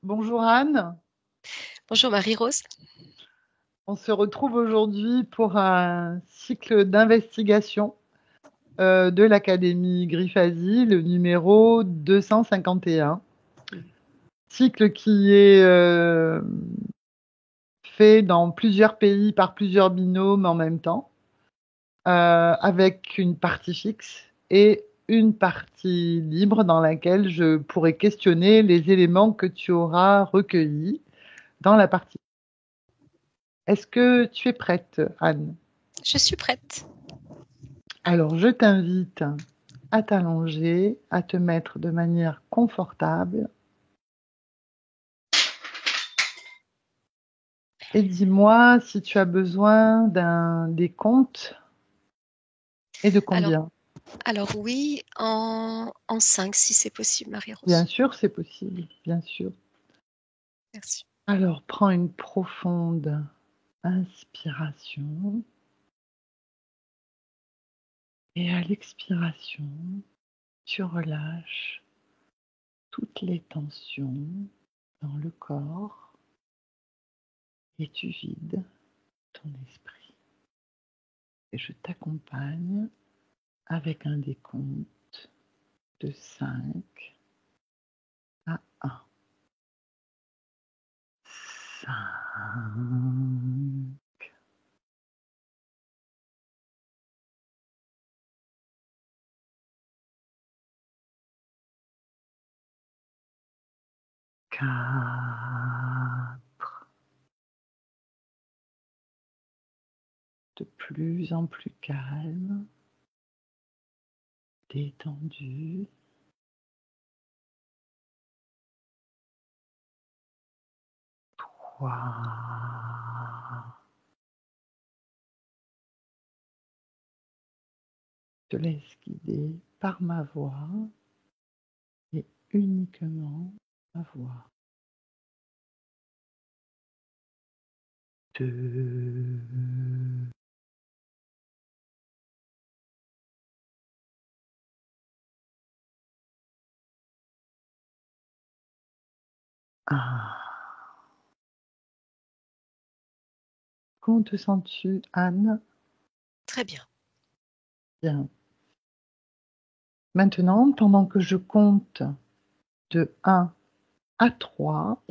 Bonjour Anne, Bonjour Marie-Rose. on se retrouve aujourd'hui pour un cycle d'investigation de l'Académie Grifasi, le numéro 251. Cycle qui est fait dans plusieurs pays par plusieurs binômes en même temps, avec une partie fixe et une partie libre dans laquelle je pourrai questionner les éléments que tu auras recueillis dans la partie. Est-ce que tu es prête, Anne? Je suis prête. Alors, je t'invite à t'allonger, à te mettre de manière confortable et dis-moi si tu as besoin d'un décompte et de Alors, combien. alors oui, en 5 si c'est possible, Bien Marie-Rose. sûr, c'est possible, bien sûr. Merci. Alors, prends une profonde inspiration et à l'expiration, tu relâches toutes les tensions dans le corps et tu vides ton esprit. Et je t'accompagne avec un décompte de 5 à 1. 5, 4, de plus en plus calme, détendu. 3, te laisse guider par ma voix et uniquement ma voix. 2, 1. Comment te sens-tu, Anne? Très bien. Bien. Maintenant, pendant que je compte de 1 à 3,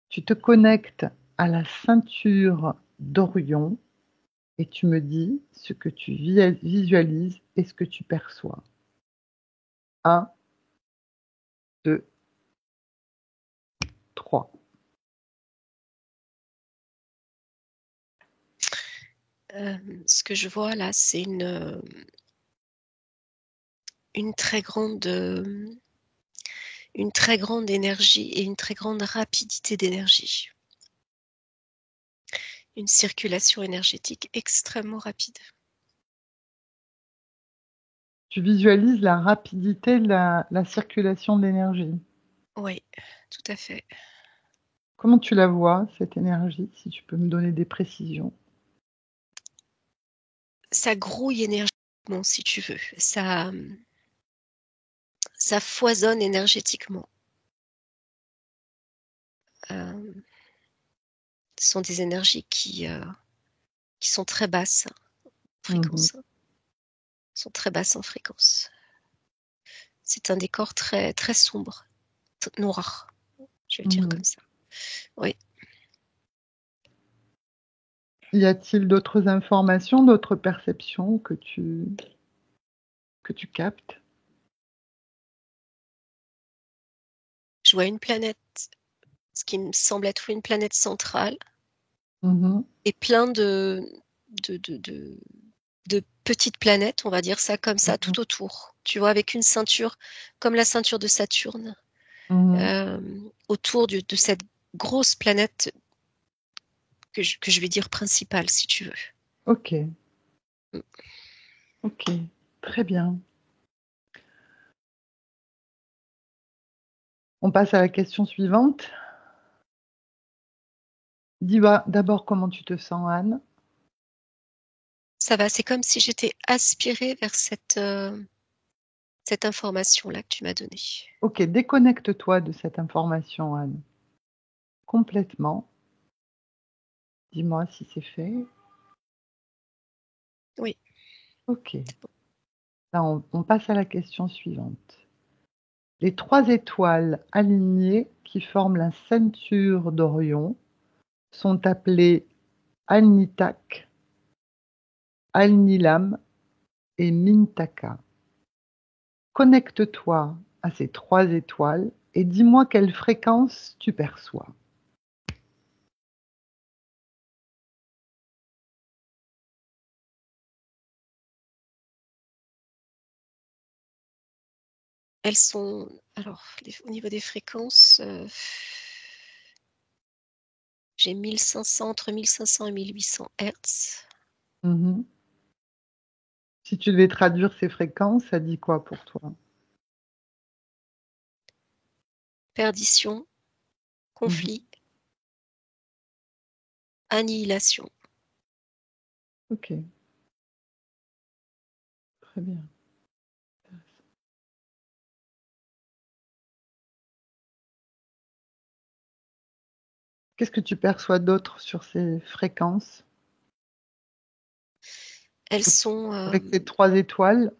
tu te connectes à la ceinture d'Orion et tu me dis ce que tu visualises et ce que tu perçois. 1, 2, 3. Ce que je vois là, c'est une une très grande énergie et une très grande rapidité d'énergie. Une circulation énergétique extrêmement rapide. Tu visualises la rapidité de la circulation de l'énergie. Oui, tout à fait. Comment tu la vois, cette énergie, si tu peux me donner des précisions? Ça grouille énergétiquement, si tu veux. Ça foisonne énergétiquement. Euh, Ce sont des énergies qui sont très basses en Mhm, fréquence, sont très basses en fréquence. C'est un décor très, très sombre, noir, je vais le dire mhm. comme ça. Oui. Y a-t-il d'autres informations, d'autres perceptions que tu captes? Je vois une planète, ce qui me semble être une planète centrale, Mhm, et plein de, de, de, de petites planètes, on va dire ça comme ça, mhm, tout autour. Tu vois, avec une ceinture, comme la ceinture de Saturne, mhm. euh, autour de cette grosse planète que je vais dire principale, si tu veux. Ok, ok, très bien. On passe à la question suivante. Dis-moi d'abord comment tu te sens, Anne. Ça va, c'est comme si j'étais aspirée vers cette information-là que tu m'as donnée. Ok, déconnecte-toi de cette information, Anne. complètement. Dis-moi si c'est fait. Oui. Ok. Là, on passe à la question suivante. Les 3 étoiles alignées qui forment la ceinture d'Orion sont appelées Alnitak, Alnilam et Mintaka. Connecte-toi à ces 3 étoiles et dis-moi quelle fréquence tu perçois. Elles sont, alors, au niveau des fréquences, j'ai 1500, entre 1500 et 1800 Hertz. Mhm. Si tu devais traduire ces fréquences, ça dit quoi pour toi? Perdition, Mhm. conflit, annihilation. Ok, très bien. Qu'est-ce que tu perçois d'autre sur ces fréquences? Elles sont, Avec ces 3 étoiles?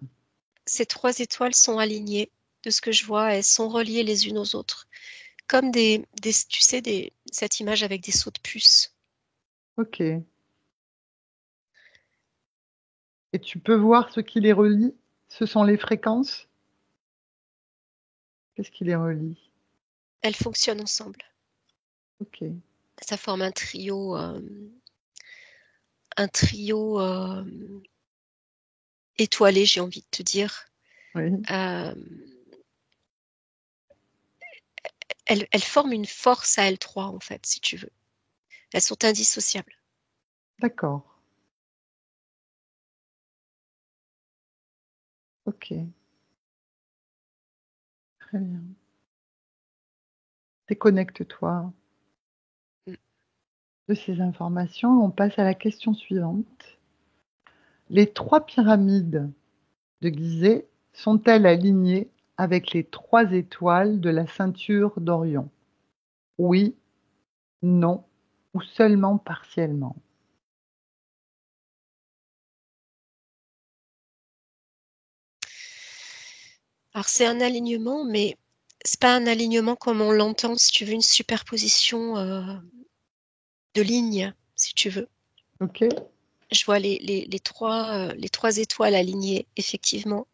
ces 3 étoiles sont alignées. De ce que je vois, elles sont reliées les unes aux autres. Comme tu sais, cette image avec des sauts de puce. Ok. Et tu peux voir ce qui les relie? Ce sont les fréquences? Qu'est-ce qui les relie? Elles fonctionnent ensemble. Ok. Ça forme un trio étoilé, j'ai envie de te dire. Oui. Euh, elles forment une force à elles trois, en fait, si tu veux. Elles sont indissociables. D'accord. Ok. Très bien. Déconnecte-toi Mm. de ces informations. On passe à la question suivante. Les 3 pyramides de Gizeh sont-elles alignées avec les 3 étoiles de la ceinture d'Orion? Oui, non ou seulement partiellement? Alors, c'est un alignement, mais c'est pas un alignement comme on l'entend, si tu veux, une superposition de lignes, si tu veux. Ok. Je vois les trois étoiles alignées, effectivement,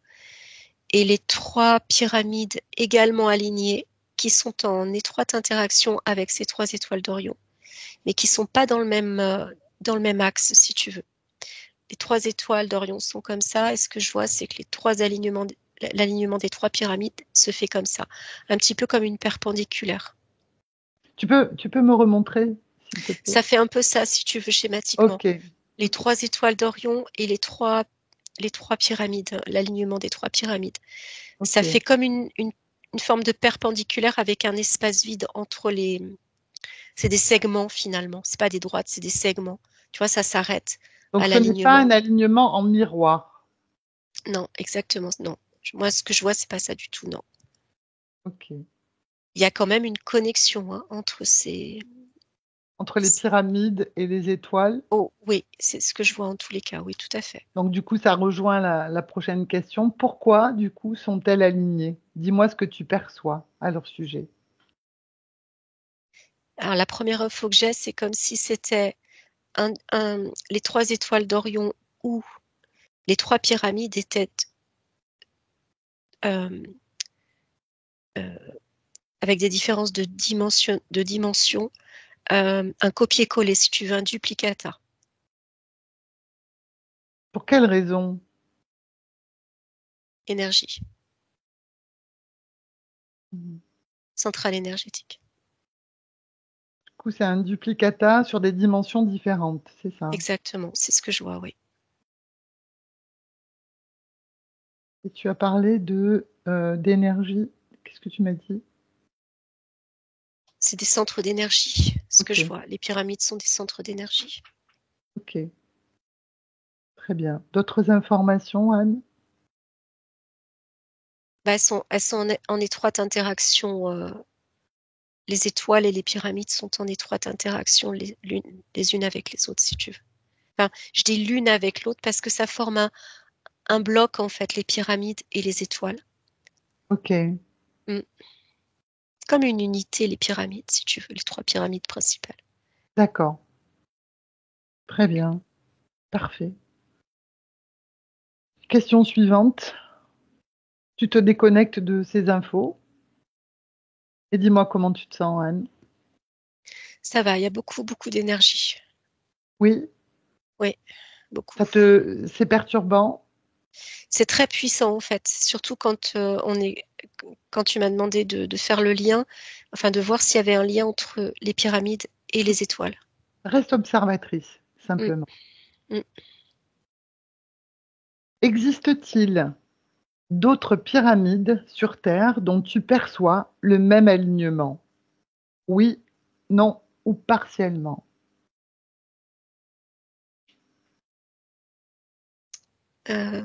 et les 3 pyramides également alignées, qui sont en étroite interaction avec ces 3 étoiles d'Orion, mais qui sont pas dans le même axe, si tu veux. Les 3 étoiles d'Orion sont comme ça, et ce que je vois, c'est que l'alignement des 3 pyramides se fait comme ça, un petit peu comme une perpendiculaire. Tu peux me remontrer, s'il te plaît? Ça fait un peu ça, si tu veux, schématiquement. Ok. Les Ok. 3 étoiles d'Orion et les trois pyramides, l'alignement des 3 pyramides. Ça fait Ok. comme une forme de perpendiculaire avec un espace vide entre les. C'est des segments finalement. C'est pas des droites, c'est des segments. Tu vois, ça s'arrête Donc à ce n'est pas l'alignement. un alignement en miroir. Non, exactement, non. Moi, ce que je vois, c'est pas ça du tout, non. Ok. Il y a quand même une connexion hein, entre ces. Entre les pyramides et les étoiles. Oh, oui, c'est ce que je vois en tous les cas, oui, tout à fait. Donc du coup, ça rejoint la prochaine question. Pourquoi, du coup, sont-elles alignées? Dis-moi ce que tu perçois à leur sujet. Alors, la première info que j'ai, c'est comme si c'était les 3 étoiles d'Orion où les 3 pyramides étaient euh, euh, avec des différences de dimension, un copier-coller, si tu veux, un duplicata. Pour quelle raison? Énergie, Du centrale énergétique. coup, c'est un duplicata sur des dimensions différentes, c'est ça? Exactement, c'est ce que je vois, oui. Et tu as parlé d'énergie. Qu'est-ce que tu m'as dit? C'est des centres d'énergie, ce que Ok, je vois. Les pyramides sont des centres d'énergie. ok, très bien. D'autres informations, Anne? Bah, elles sont en étroite interaction les étoiles et les pyramides sont en étroite interaction les unes avec les autres, si tu veux. Enfin, je dis l'une avec l'autre parce que ça forme un bloc, en fait, les pyramides et les étoiles. Ok, Mm. Comme une unité, les pyramides, si tu veux, les 3 pyramides principales. d'accord. Très bien. Parfait. Question suivante. Tu te déconnectes de ces infos et dis-moi comment tu te sens, Anne. Ça va, il y a beaucoup, beaucoup d'énergie. Oui, Oui, beaucoup. c'est perturbant. C'est très puissant, en fait, surtout quand tu m'as demandé de faire le lien, enfin de voir s'il y avait un lien entre les pyramides et les étoiles. Reste observatrice, Mm, simplement. mm. Existe-t-il d'autres pyramides sur Terre dont tu perçois le même alignement? Oui, non ou partiellement. Euh,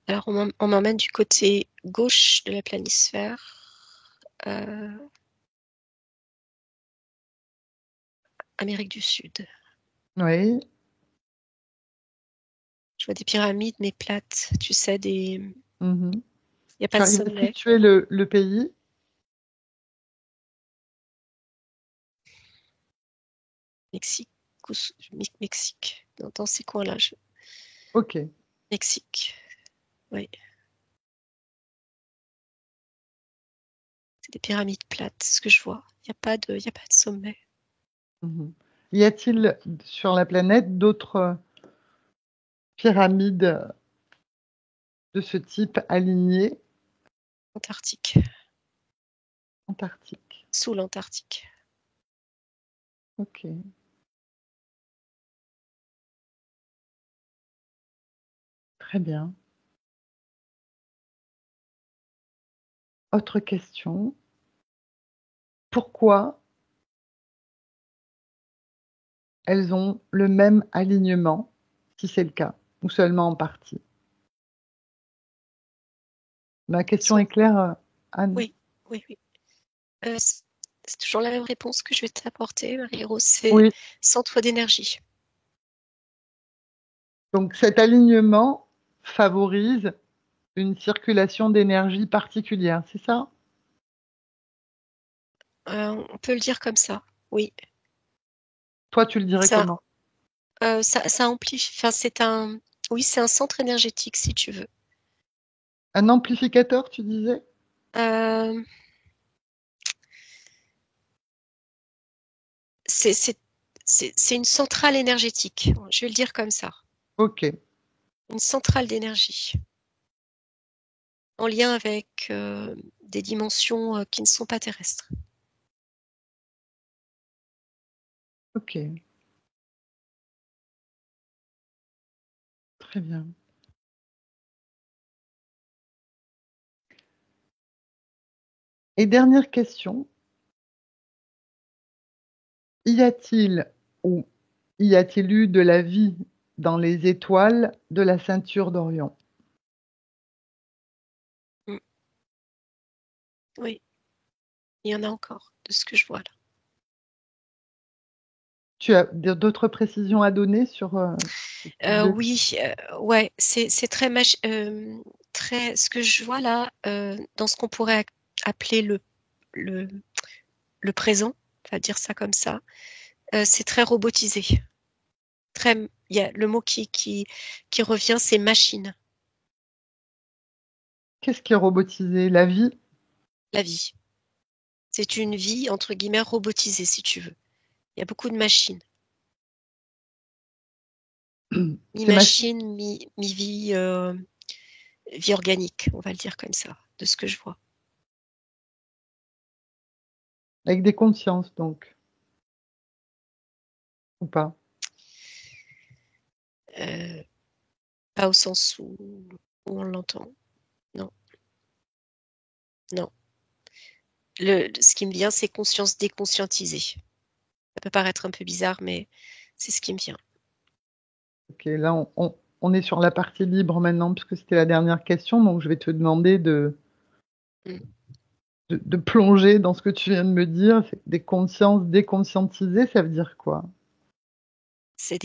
alors, on m'emmène du côté gauche de la planisphère, euh, Amérique du Sud. Oui. Je vois des pyramides, mais plates, tu sais, il Mhm. n'y a pas Tu de arrives à sommet. situer le pays? Mexique, Mexique, dans ces coins-là. Ok. Mexique, oui. C'est des pyramides plates, ce que je vois. Il y a pas de sommet. Mhm. Y a-t-il sur la planète d'autres pyramides de ce type alignées? Antarctique, Antarctique. sous l'Antarctique. Ok. Très bien. Autre question. Pourquoi elles ont le même alignement, si c'est le cas, ou seulement en partie? Ma question Sont- est claire, Anne? Oui, oui, oui. C'est toujours la même réponse que je vais t'apporter, Marie-Rose. C'est Oui. centre d'énergie. Donc cet alignement favorise une circulation d'énergie particulière, c'est ça? On peut le dire comme ça. Oui. Toi, tu le dirais Ça, comment? ça amplifie. Enfin, oui, c'est un centre énergétique, si tu veux. Un amplificateur, tu disais? Euh, c'est, c'est, c'est une centrale énergétique. Je vais le dire comme ça. Ok, Une centrale d'énergie. En lien avec des dimensions qui ne sont pas terrestres. ok, très bien. Et dernière question, y a-t-il ou y a-t-il eu de la vie dans les étoiles de la ceinture d'Orion? Mm. Oui, il y en a encore, de ce que je vois là. Tu as d'autres précisions à donner sur ce type de... Oui, ouais, c'est très. Ce que je vois là, dans ce qu'on pourrait appeler le, le présent, on va dire ça comme ça, c'est très robotisé. Il y a le mot qui revient, c'est machine, Qu'est-ce qui est robotisé? La vie? la vie. C'est une vie, entre guillemets, robotisée, si tu veux. Il y a beaucoup de machines. Ces machines Mi-machine, mi-vie, vie organique, on va le dire comme ça, de ce que je vois. avec des consciences, donc, ou pas? Euh, Pas au sens où on l'entend. Non, non. Ce qui me vient, c'est conscience déconscientisée. Ça peut paraître un peu bizarre, mais c'est ce qui me vient. Ok, là, on est sur la partie libre maintenant, puisque c'était la dernière question, donc je vais te demander Mm. de plonger dans ce que tu viens de me dire, des consciences déconscientisées, ça veut dire quoi? C'est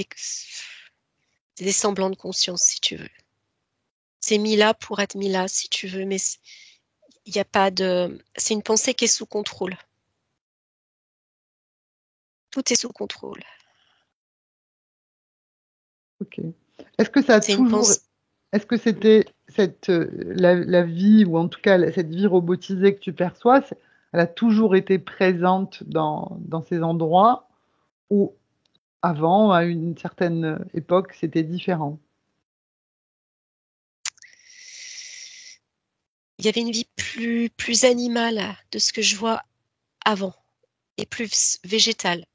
des semblants de conscience, si tu veux. C'est mis là pour être mis là, si tu veux, mais il n'y a pas de. C'est une pensée qui est sous contrôle. Tout est sous contrôle. Ok. Est-ce que ça a C'est une toujours, pensée. est-ce que c'était la vie, ou en tout cas cette vie robotisée que tu perçois, elle a toujours été présente dans ces endroits, ou avant, à une certaine époque, c'était différent? Il y avait une vie plus animale de ce que je vois avant, et plus végétale,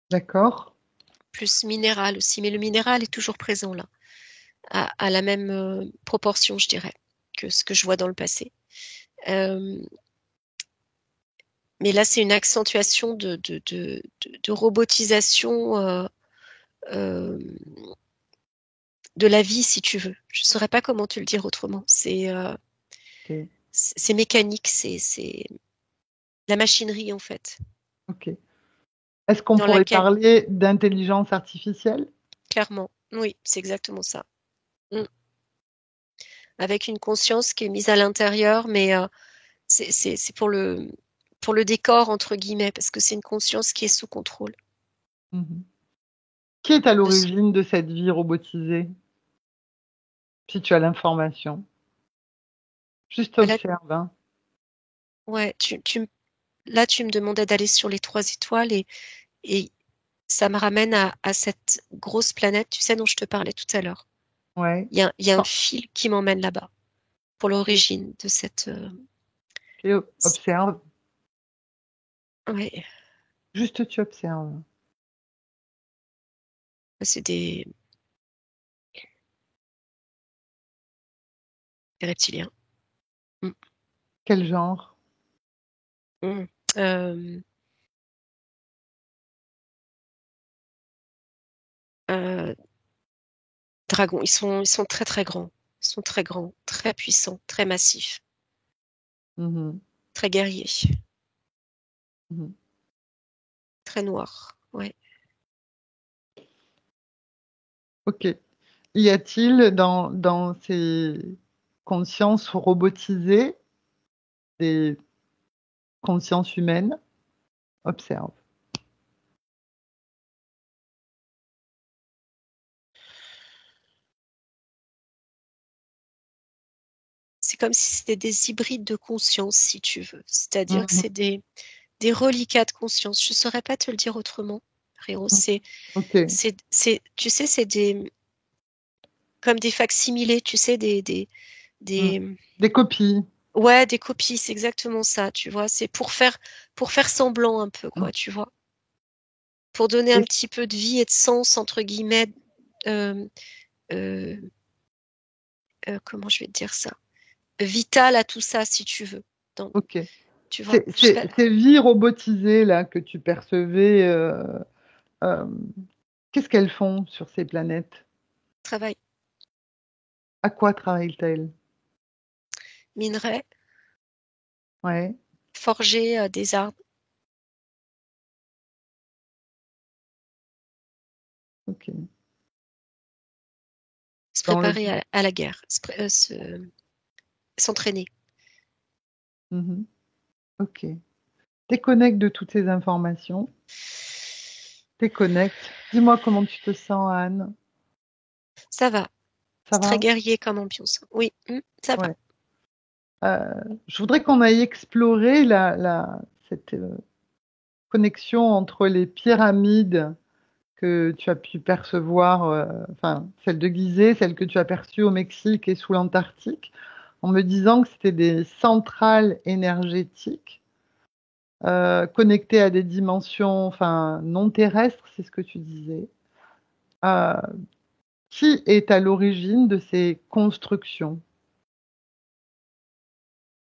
D'accord? plus minérale aussi. Mais le minéral est toujours présent là, à la même proportion, je dirais, que ce que je vois dans le passé. Euh, mais là, c'est une accentuation de robotisation euh, de la vie, si tu veux. Je ne saurais pas comment te le dire autrement. Ok. C'est mécanique, c'est la machinerie en fait, Ok. Est-ce qu'on dans pourrait laquelle, parler d'intelligence artificielle? clairement, oui, c'est exactement ça. Mm. Avec une conscience qui est mise à l'intérieur, mais c'est pour le décor, entre guillemets, parce que c'est une conscience qui est sous contrôle. Mhm. Qui est à De ce- l'origine de cette vie robotisée, si tu as l'information? Juste Là, observe, hein. ouais, là, tu me demandais d'aller sur les trois étoiles et ça me ramène à cette grosse planète, tu sais, dont je te parlais tout à l'heure. Ouais. Il y a un Oh, fil qui m'emmène là-bas pour ok. l'origine de cette. Ok, observe. Ouais, Juste tu observes. c'est des reptiliens. Mm. Quel genre? Mm. Euh, euh, Dragons, ils sont très très grands. Ils sont très grands, très puissants, très massifs, Mhm, très guerriers, mhm. très noirs. Ouais. Ok. Y a-t-il dans ces consciences robotisées des consciences humaines? Observe. C'est comme si c'était des hybrides de conscience, si tu veux. C'est-à-dire que Mhm, c'est des reliquats de conscience. Je ne saurais pas te le dire autrement, Réo. mhm. Ok. Tu sais, c'est comme des facsimilés, tu sais, Mm. des, Des copies. ouais, des copies, c'est exactement ça, tu vois. C'est pour faire semblant un peu, Mm. quoi, tu vois. Pour donner un Et- petit peu de vie et de sens, entre guillemets, euh, euh, comment je vais te dire ça? Vital à tout ça, si tu veux. Donc, ok. tu vois, je sais pas, Ces vies robotisées là que tu percevais, euh, qu'est-ce qu'elles font sur ces planètes? travail, À quoi travaillent-elles? minerai, Ouais. forger des arbres, Ok. se Dans le préparer à la guerre, s'entraîner. Mhm. Ok. Déconnecte de toutes ces informations. Déconnecte. Dis-moi comment tu te sens, Anne. Ça va. Ça C'est très va? guerrier comme ambiance. Oui, ça va. Ouais. Euh, je voudrais qu'on aille explorer cette connexion entre les pyramides que tu as pu percevoir, enfin, celle de Gizeh, celle que tu as perçue au Mexique et sous l'Antarctique, en me disant que c'était des centrales énergétiques connectées à des dimensions, enfin, non terrestres, c'est ce que tu disais. Euh, qui est à l'origine de ces constructions?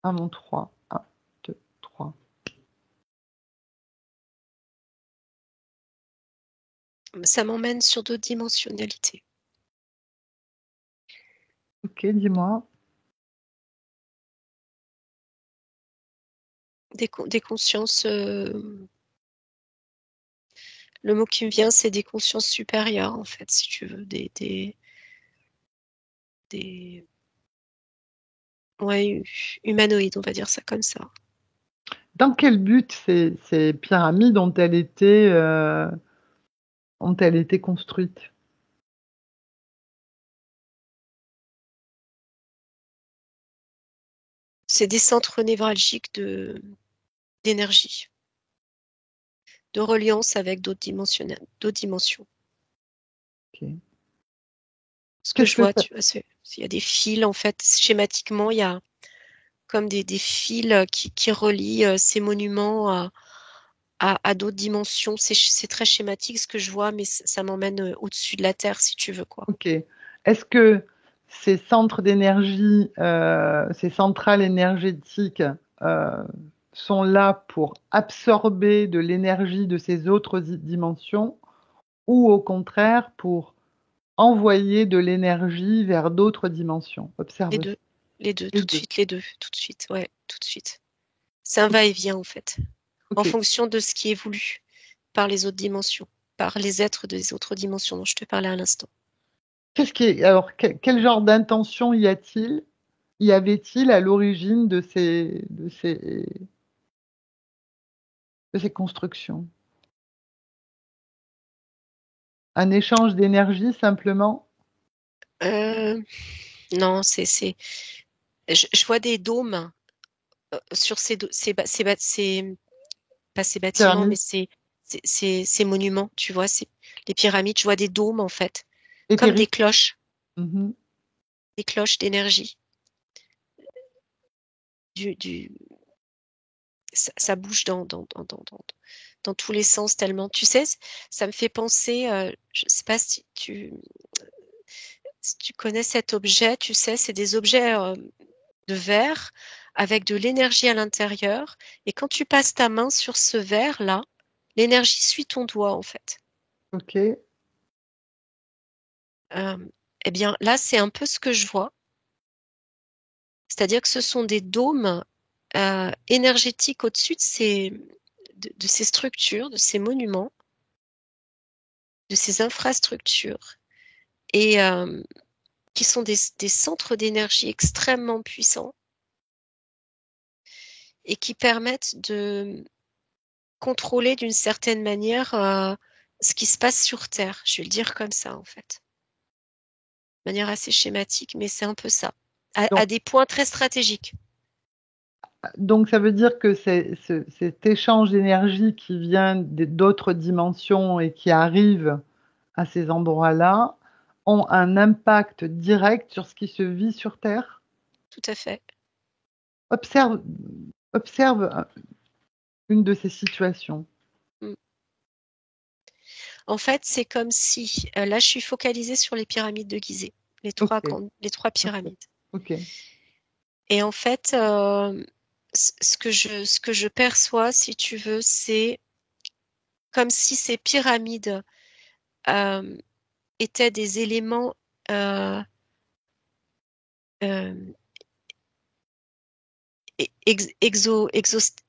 À mon 3. 1, 2, 3. Ça m'emmène sur d'autres dimensionnalités. Ok, dis-moi. des consciences. Le mot qui me vient, c'est des consciences supérieures, en fait, si tu veux, ouais, humanoïdes, on va dire ça comme ça. Dans quel but ces pyramides ont-elles été construites? C'est des centres névralgiques d'énergie, de reliance avec d'autres dimensions. Ok. Ce que Qu'est-ce je que vois, ça... tu vois, il y a des fils, en fait, schématiquement, il y a comme des fils qui relient ces monuments à d'autres dimensions. C'est très schématique ce que je vois, mais ça m'emmène au-dessus de la Terre, si tu veux, quoi. Ok. Est-ce que ces centres d'énergie, ces centrales énergétiques euh, sont là pour absorber de l'énergie de ces autres dimensions ou au contraire pour envoyer de l'énergie vers d'autres dimensions? Les Observe deux, les deux, les tout de deux. suite, les deux, tout de suite, ouais, tout de suite. C'est un va-et-vient, en fait, en Ok. fonction de ce qui est voulu par les autres dimensions, par les êtres des autres dimensions dont je te parlais à l'instant. Alors, quel genre d'intention y avait-il à l'origine de ces constructions? Un échange d'énergie simplement? Euh, non, je vois des dômes sur pas ces bâtiments, mais Pyramide ces monuments, tu vois, les pyramides, je vois des dômes, en fait, comme éthérique? Mhm. des cloches d'énergie. Du, du, ça bouge dans tous les sens tellement. Tu sais, ça me fait penser, je sais pas si tu connais cet objet, tu sais, c'est des objets de verre avec de l'énergie à l'intérieur. Et quand tu passes ta main sur ce verre-là, l'énergie suit ton doigt, en fait. Ok. Euh, eh bien, là, c'est un peu ce que je vois. C'est-à-dire que ce sont des dômes énergétiques au-dessus de ces structures, de ces monuments, de ces infrastructures, et qui sont des centres d'énergie extrêmement puissants et qui permettent de contrôler d'une certaine manière ce qui se passe sur Terre. Je vais le dire comme ça, en fait. De manière assez schématique, mais c'est un peu ça. À Donc, des points très stratégiques. donc, ça veut dire que cet échange d'énergie qui vient d'autres dimensions et qui arrive à ces endroits-là ont un impact direct sur ce qui se vit sur Terre? Tout à fait. Observe, observe une de ces situations. Mm. En fait, c'est comme si, là, je suis focalisée sur les pyramides de Gizeh, Ok, les trois ok, pyramides. ok. Et en fait, ce que je perçois, si tu veux, c'est comme si ces pyramides euh, étaient des éléments euh, euh,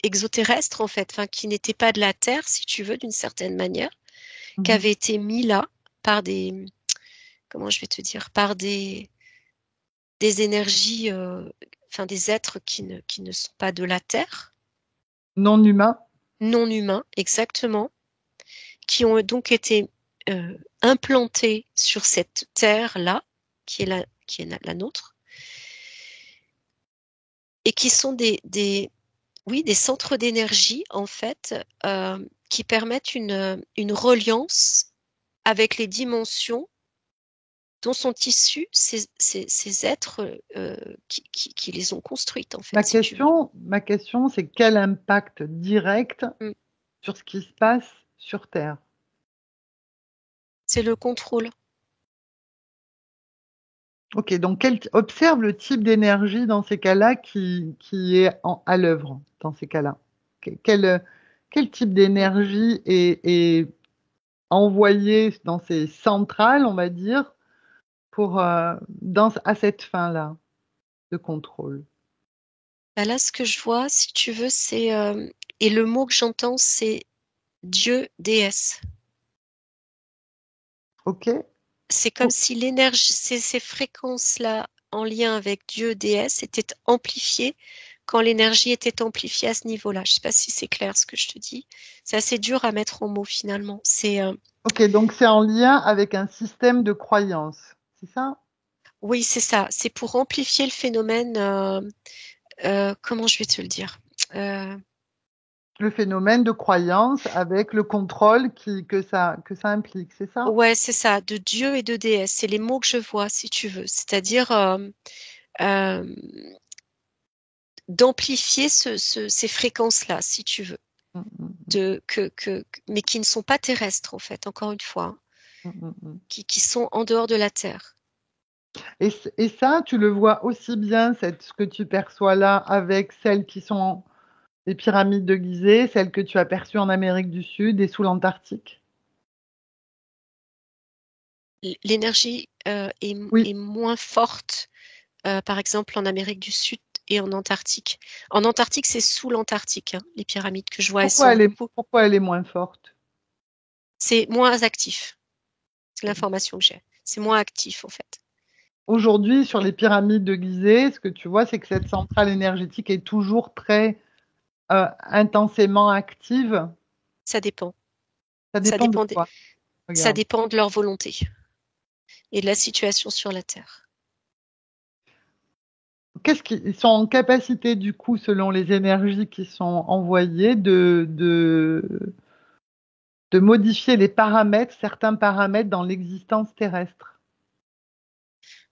exoterrestres, en fait, enfin, qui n'étaient pas de la Terre, si tu veux, d'une certaine manière, qui Mhm. avaient été mis là par comment je vais te dire, par des énergies, enfin, des êtres qui ne sont pas de la Terre, Non humain? non humains, exactement, qui ont donc été implantés sur cette terre-là, qui est la nôtre, et qui sont oui, des centres d'énergie, en fait, qui permettent une reliance avec les dimensions dont sont issus ces êtres qui les ont construites, en fait, si tu veux. Ma question, c'est quel impact direct Mm. sur ce qui se passe sur Terre? C'est le contrôle. Ok, donc observe le type d'énergie dans ces cas-là qui est à l'œuvre dans ces cas-là. Quel type Mm. d'énergie est envoyé dans ces centrales, on va dire, à cette fin-là de contrôle? Bah là, ce que je vois, si tu veux, c'est et le mot que j'entends, c'est Dieu, déesse. Ok? C'est comme si l'énergie, ces fréquences-là en lien avec Dieu, déesse, étaient amplifiées quand l'énergie était amplifiée à ce niveau-là. Je sais pas si c'est clair ce que je te dis. C'est assez dur à mettre en mots finalement. Ok, donc c'est en lien avec un système de croyance, c'est ça? Oui, c'est ça. C'est pour amplifier le phénomène. Comment je vais te le dire? Euh, Le phénomène de croyance avec le contrôle que ça implique, c'est ça? ouais, c'est ça. De Dieu et de déesse. C'est les mots que je vois, si tu veux. C'est-à-dire euh, d'amplifier ces fréquences-là, si tu veux. Mm, mm, Mais qui ne sont pas terrestres, en fait, encore une fois, hein, mm, mm, mm. qui sont en dehors de la Terre. Et ça, tu le vois aussi bien, ce que tu perçois là, avec celles qui sont les pyramides de Gizeh, celles que tu as perçues en Amérique du Sud et sous l'Antarctique? L'énergie Oui. est moins forte, par exemple, en Amérique du Sud et en Antarctique. En Antarctique, c'est sous l'Antarctique, hein, les pyramides que je vois, elles sont beaucoup. Pourquoi elle est moins forte? C'est moins actif. C'est l'information que j'ai. C'est moins actif, en fait. Aujourd'hui, sur les pyramides de Gizeh, ce que tu vois, c'est que cette centrale énergétique est toujours très intensément active. Ça dépend. Ça Ça dépend de dépend quoi? ça Regarde. dépend de leur volonté et de la situation sur la Terre. Ils sont en capacité, du coup, selon les énergies qui sont envoyées, de modifier les paramètres, certains paramètres dans l'existence terrestre.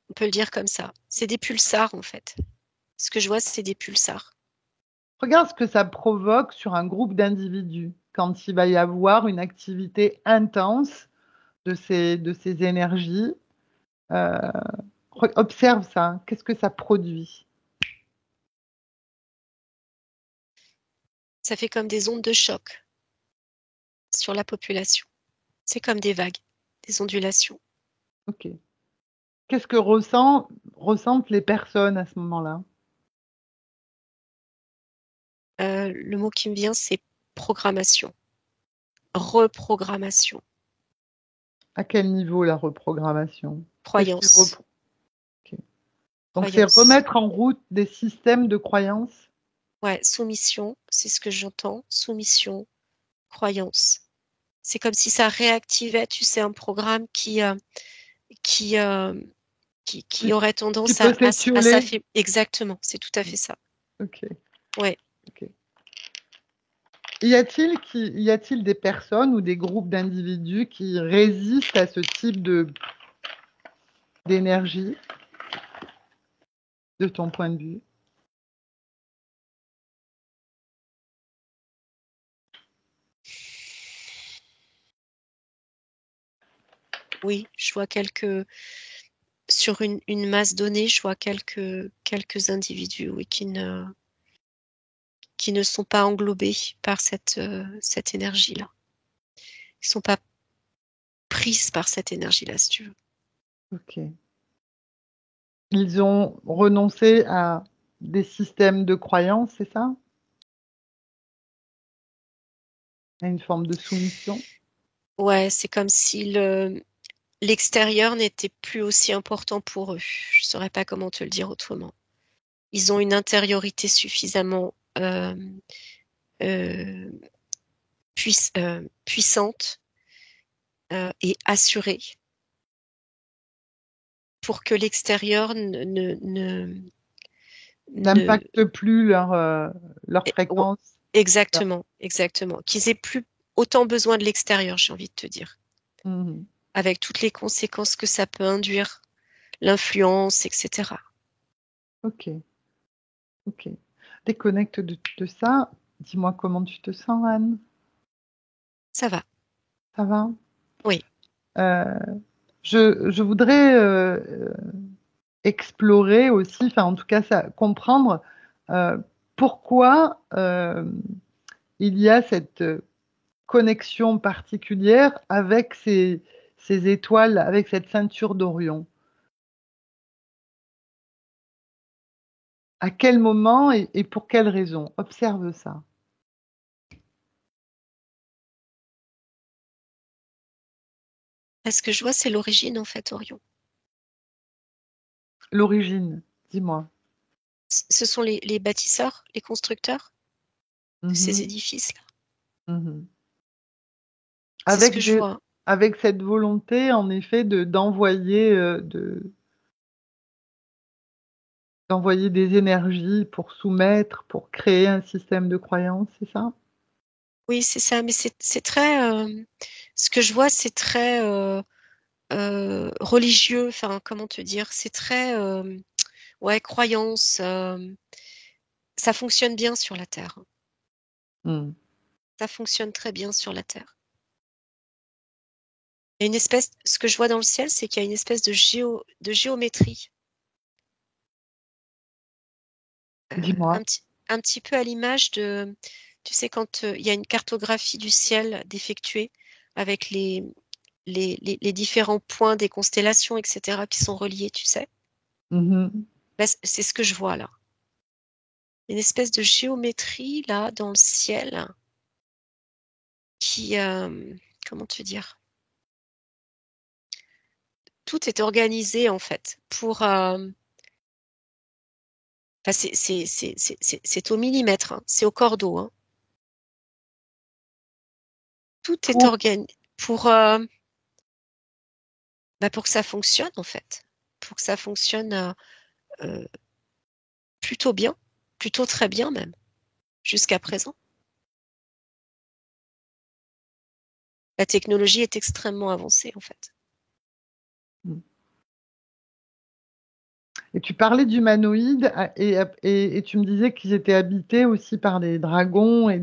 On peut le dire comme ça. C'est des pulsars, en fait. Ce que je vois, c'est des pulsars. Regarde ce que ça provoque sur un groupe d'individus quand il va y avoir une activité intense de ces énergies. Euh, Observe ça. Qu'est-ce que ça produit? Ça fait comme des ondes de choc sur la population. C'est comme des vagues, des ondulations. Ok. Qu'est-ce que ressentent les personnes à ce moment-là? Le mot qui me vient, c'est programmation, reprogrammation, À quel niveau la reprogrammation? Qu'est-ce qui croyance, ok. Donc c'est croyance. remettre en route des systèmes de croyances. Ouais, soumission, c'est ce que j'entends. Soumission, croyance. C'est comme si ça réactivait, tu sais, un programme qui, euh, qui qui, aurait qui tendance peut à s'étioler. s'affaiblir. Exactement, c'est tout à fait ça. Ok, Ouais. ok. Y a-t-il des personnes ou des groupes d'individus qui résistent à ce type d'énergie, de ton point de vue? Oui, je vois sur une masse donnée, je vois quelques individus, oui, qui ne sont pas englobés par cette énergie-là. Ils sont pas prises par cette énergie-là, si tu veux. Ok. Ils ont renoncé à des systèmes de croyances, c'est ça? À une forme de soumission? Ouais, c'est comme si l'extérieur n'était plus aussi important pour eux. Je saurais pas comment te le dire autrement. Ils ont une intériorité suffisamment euh, puissante et assurée pour que l'extérieur ne N'impactent plus leur ouais, fréquence. exactement, exactement. Qu'ils aient plus autant besoin de l'extérieur, j'ai envie de te dire, Mhm. avec toutes les conséquences que ça peut induire, l'influence, etc. Ok, ok. Déconnecte de ça. Dis-moi comment tu te sens, Anne. Ça va. Ça va? Oui. Euh, je voudrais explorer aussi, enfin en tout cas comprendre euh, pourquoi il y a cette connexion particulière avec ces étoiles, avec cette ceinture d'Orion. À quel moment et pour quelle raison? Observe ça. Ce que je vois, c'est l'origine, en fait, Orion. L'origine, dis-moi. Ce sont les bâtisseurs, les constructeurs de ces Mhm, édifices-là. mhm. C'est ce que Avec je vois. avec cette volonté, en effet, d'envoyer d'envoyer des énergies pour soumettre, pour créer un système de croyance, c'est ça? Oui, c'est ça, mais c'est très. Ce que je vois, c'est très religieux. Enfin, comment te dire? C'est très ouais, croyance. Ça fonctionne bien sur la Terre. Hmm. Ça fonctionne très bien sur la Terre. Il y a une espèce, ce que je vois dans le ciel, c'est qu'il y a une espèce de géométrie, Dis-moi. un petit peu à l'image de, tu sais, quand il y a une cartographie du ciel d'effectuer avec les différents points des constellations, etc., qui sont reliés, tu sais. Mhm. Ben, c'est ce que je vois là. Une espèce de géométrie là dans le ciel qui, comment te dire? Tout est organisé en fait pour, enfin, c'est au millimètre, hein, c'est au cordeau, hein. Tout est Pour, organisé pour, bah, pour que ça fonctionne en fait, pour que ça fonctionne euh, plutôt bien, plutôt très bien même, jusqu'à présent. La technologie est extrêmement avancée en fait. et tu parlais d'humanoïdes et tu me disais qu'ils étaient habités aussi par des dragons et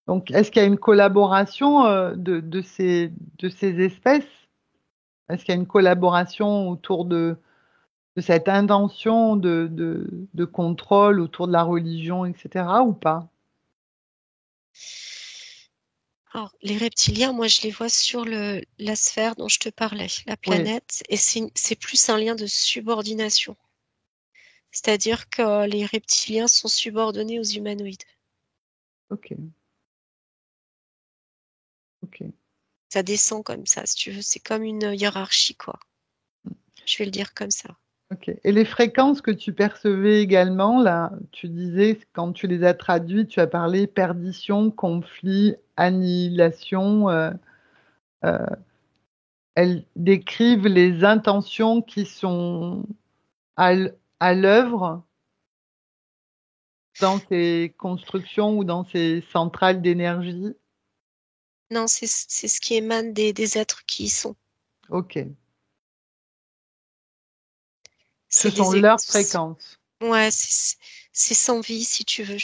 Donc, est-ce qu'il y a une collaboration de ces espèces? Est-ce qu'il y a une collaboration autour de cette intention de contrôle autour de la religion, etc., ou pas? Alors, les reptiliens, moi, je les vois sur la sphère dont je te parlais, la Oui, planète, et c'est plus un lien de subordination. C'est-à-dire que les reptiliens sont subordonnés aux humanoïdes. ok, ok, Ça descend comme ça, si tu veux. C'est comme une hiérarchie, quoi. Je vais le dire comme ça. ok. Et les fréquences que tu percevais également, là, tu disais, quand tu les as traduites, tu as parlé perdition, conflit, annihilation. Euh, elles décrivent les intentions qui sont à l'œuvre dans ces constructions ou dans ces centrales d'énergie. Non, c'est ce qui émane des êtres qui y sont. Ok. Ce C'est sont des, leurs fréquences. ouais, c'est sans vie, si tu veux.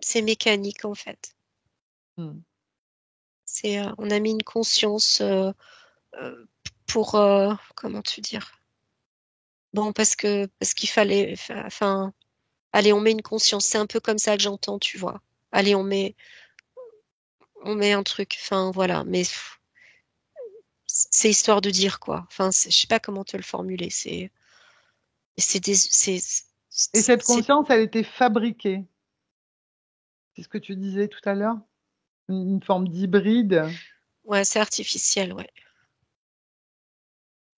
C'est mécanique, en fait. Hmm. On a mis une conscience euh, pour, comment te dire? Bon, parce qu'il fallait, enfin, allez, on met une conscience. C'est un peu comme ça que j'entends, tu vois. Allez, on met un truc. Enfin, voilà. Mais c'est histoire de dire quoi. Enfin, je sais pas comment te le formuler. C'est des, Et cette c'est, conscience, elle était fabriquée. C'est ce que tu disais tout à l'heure? Une forme d'hybride. ouais, c'est artificiel, ouais.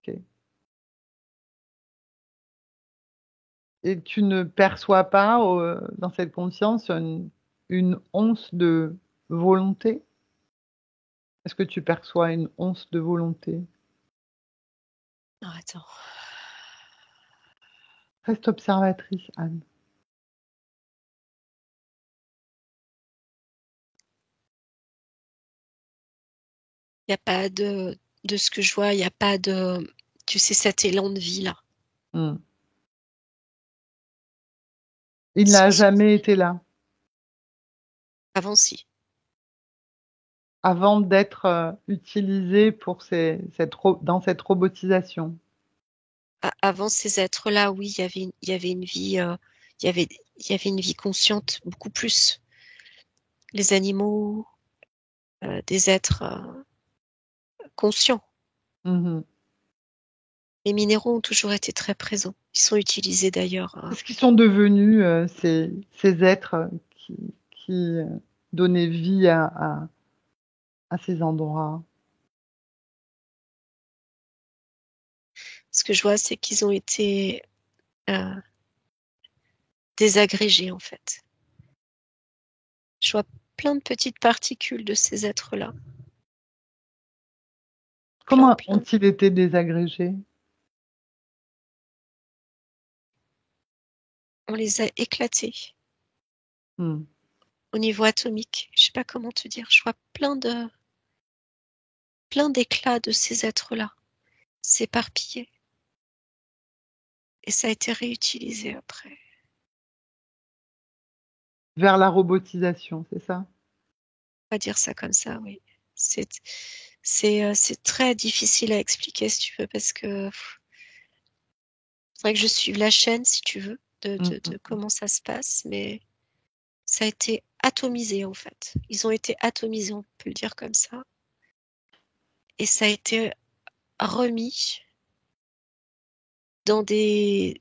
Ok. Et tu ne perçois pas dans cette conscience une once de volonté? Est-ce que tu perçois une once de volonté? Ah, attends. Reste observatrice, Anne. Il n'y a pas de ce que je vois, il n'y a pas de, tu sais, cet élan de vie là. Hmm. Il n'a jamais été là Avant, si. avant d'être utilisé pour dans cette robotisation. Avant ces êtres-là, oui, il y avait une vie, il y avait une vie consciente beaucoup plus. Les animaux, des êtres conscients. Mhm. Les minéraux ont toujours été très présents. qui sont utilisés d'ailleurs. Qu'est-ce qu'ils sont devenus, ces êtres qui donnaient vie à ces endroits? Ce que je vois, c'est qu'ils ont été désagrégés en fait. Je vois plein de petites particules de ces êtres-là. Comment Plein. ont-ils été désagrégés? On les a éclatés Hmm. au niveau atomique. Je sais pas comment te dire. Je vois plein d'éclats de ces êtres-là s'éparpiller. Et ça a été réutilisé après. Vers la robotisation, c'est ça? On va dire ça comme ça, oui. C'est très difficile à expliquer si tu veux, parce que faudrait que je suive la chaîne si tu veux, Hmm, de hmm. comment ça se passe, mais ça a été atomisé en fait. Ils ont été atomisés, on peut le dire comme ça. Et ça a été remis dans des,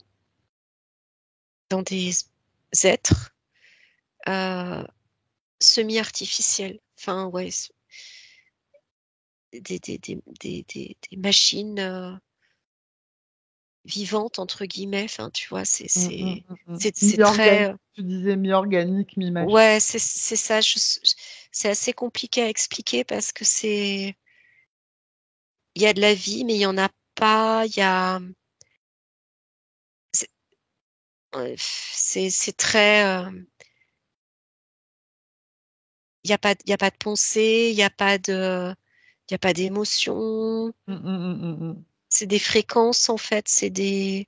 dans des êtres semi-artificiels. Enfin, ouais, des machines vivantes, entre guillemets. Enfin, tu vois, Hmm, hmm, hmm, hmm. c'est très... Tu disais mi-organique, mi-machine. Ouais, c'est ça. C'est assez compliqué à expliquer parce que il y a de la vie, mais il y en a pas. Il y a, c'est c'est très, il y a pas de pensée, il y a pas d'émotion. Hmm, hmm, hmm, hmm, hmm. C'est des fréquences en fait. C'est des.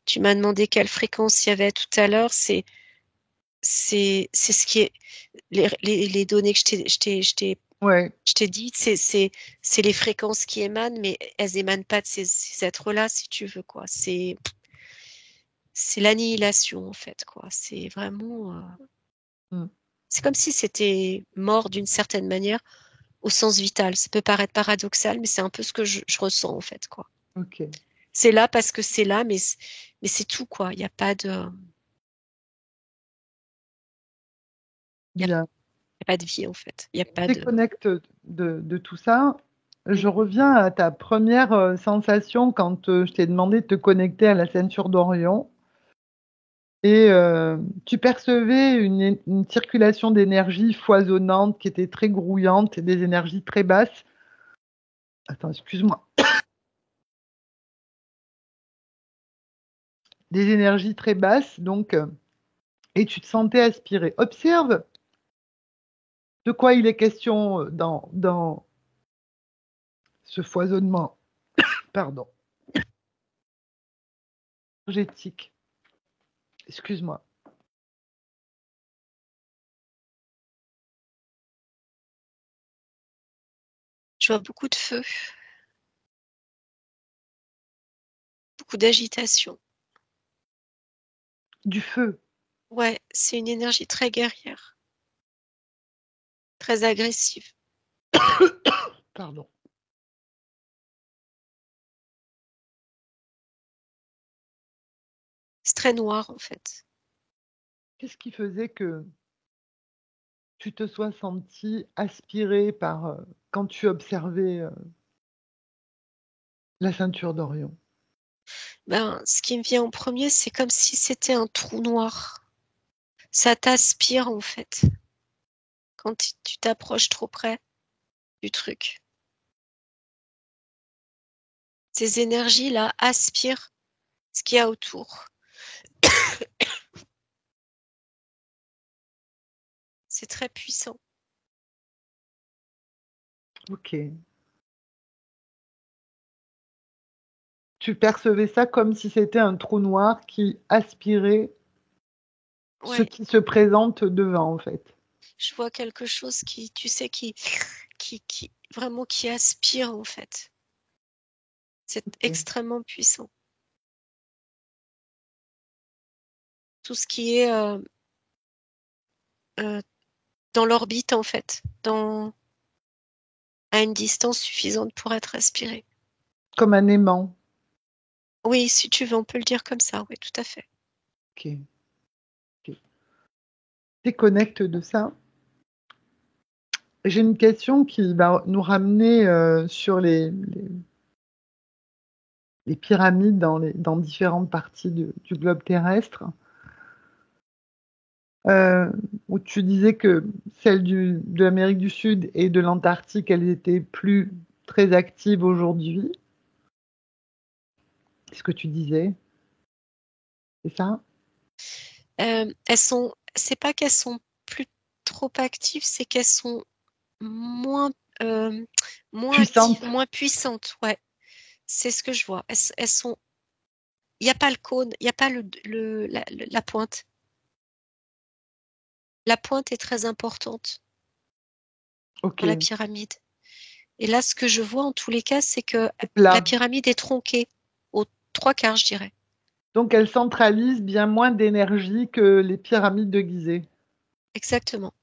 Tu m'as demandé quelle fréquence il y avait tout à l'heure. C'est ce qui est les données que Ouais, je t'ai dit, c'est les fréquences qui émanent, mais elles émanent pas de ces êtres-là, si tu veux, quoi. C'est l'annihilation, en fait, quoi. C'est vraiment, hmm, c'est comme si c'était mort d'une certaine manière au sens vital. Ça peut paraître paradoxal, mais c'est un peu ce que je ressens, en fait, quoi. ok. C'est là parce que c'est là, mais c'est tout, quoi. Il n'y a pas il y a, Bien. il y a pas de vie, en fait. Il n'y a pas de, Déconnecte de tout ça. oui. Je reviens à ta première sensation quand je t'ai demandé de te connecter à la ceinture d'Orion. Et tu percevais une circulation d'énergie foisonnante qui était très grouillante et des énergies très basses. Attends, excuse-moi. Des énergies très basses, donc, et tu te sentais aspirer. Observe de quoi il est question dans ce foisonnement, pardon, énergétique. Excuse-moi. Je vois beaucoup de feu, beaucoup d'agitation. Du feu, Ouais, c'est une énergie très guerrière, très agressive. pardon. C'est très noir, en fait. Qu'est-ce qui faisait que tu te sois senti aspiré par, quand tu observais la ceinture d'Orion? Ben, ce qui me vient en premier, c'est comme si c'était un trou noir. Ça t'aspire, en fait, quand tu t'approches trop près du truc. Ces énergies-là aspirent ce qu'il y a autour. C'est très puissant. Ok. Tu percevais ça comme si c'était un trou noir qui aspirait ce Ouais, qui se présente devant, en fait. je vois quelque chose qui, tu sais, vraiment qui aspire, en fait. C'est Ok. extrêmement puissant. Tout ce qui est euh, dans l'orbite, en fait, à une distance suffisante pour être aspiré. Comme un aimant. Oui, si tu veux, on peut le dire comme ça, oui, tout à fait. Ok. Ok. Déconnecte de ça. J'ai une question qui va nous ramener sur les pyramides dans différentes parties du globe terrestre, euh, où tu disais que celles de l'Amérique du Sud et de l'Antarctique, elles étaient plus très actives aujourd'hui. C'est ce que tu disais, c'est ça? C'est pas qu'elles sont plus trop actives, c'est qu'elles sont moins, euh, moins actives, Puissantes. moins puissantes, ouais. C'est ce que je vois. Elles sont, il n'y a pas le cône, il n'y a pas la pointe. La pointe est très importante Ok. dans la pyramide. Et là, ce que je vois en tous les cas, c'est que la Là. pyramide est tronquée aux trois quarts, je dirais. Donc elles centralisent bien moins d'énergie que les pyramides de Gizeh. Exactement.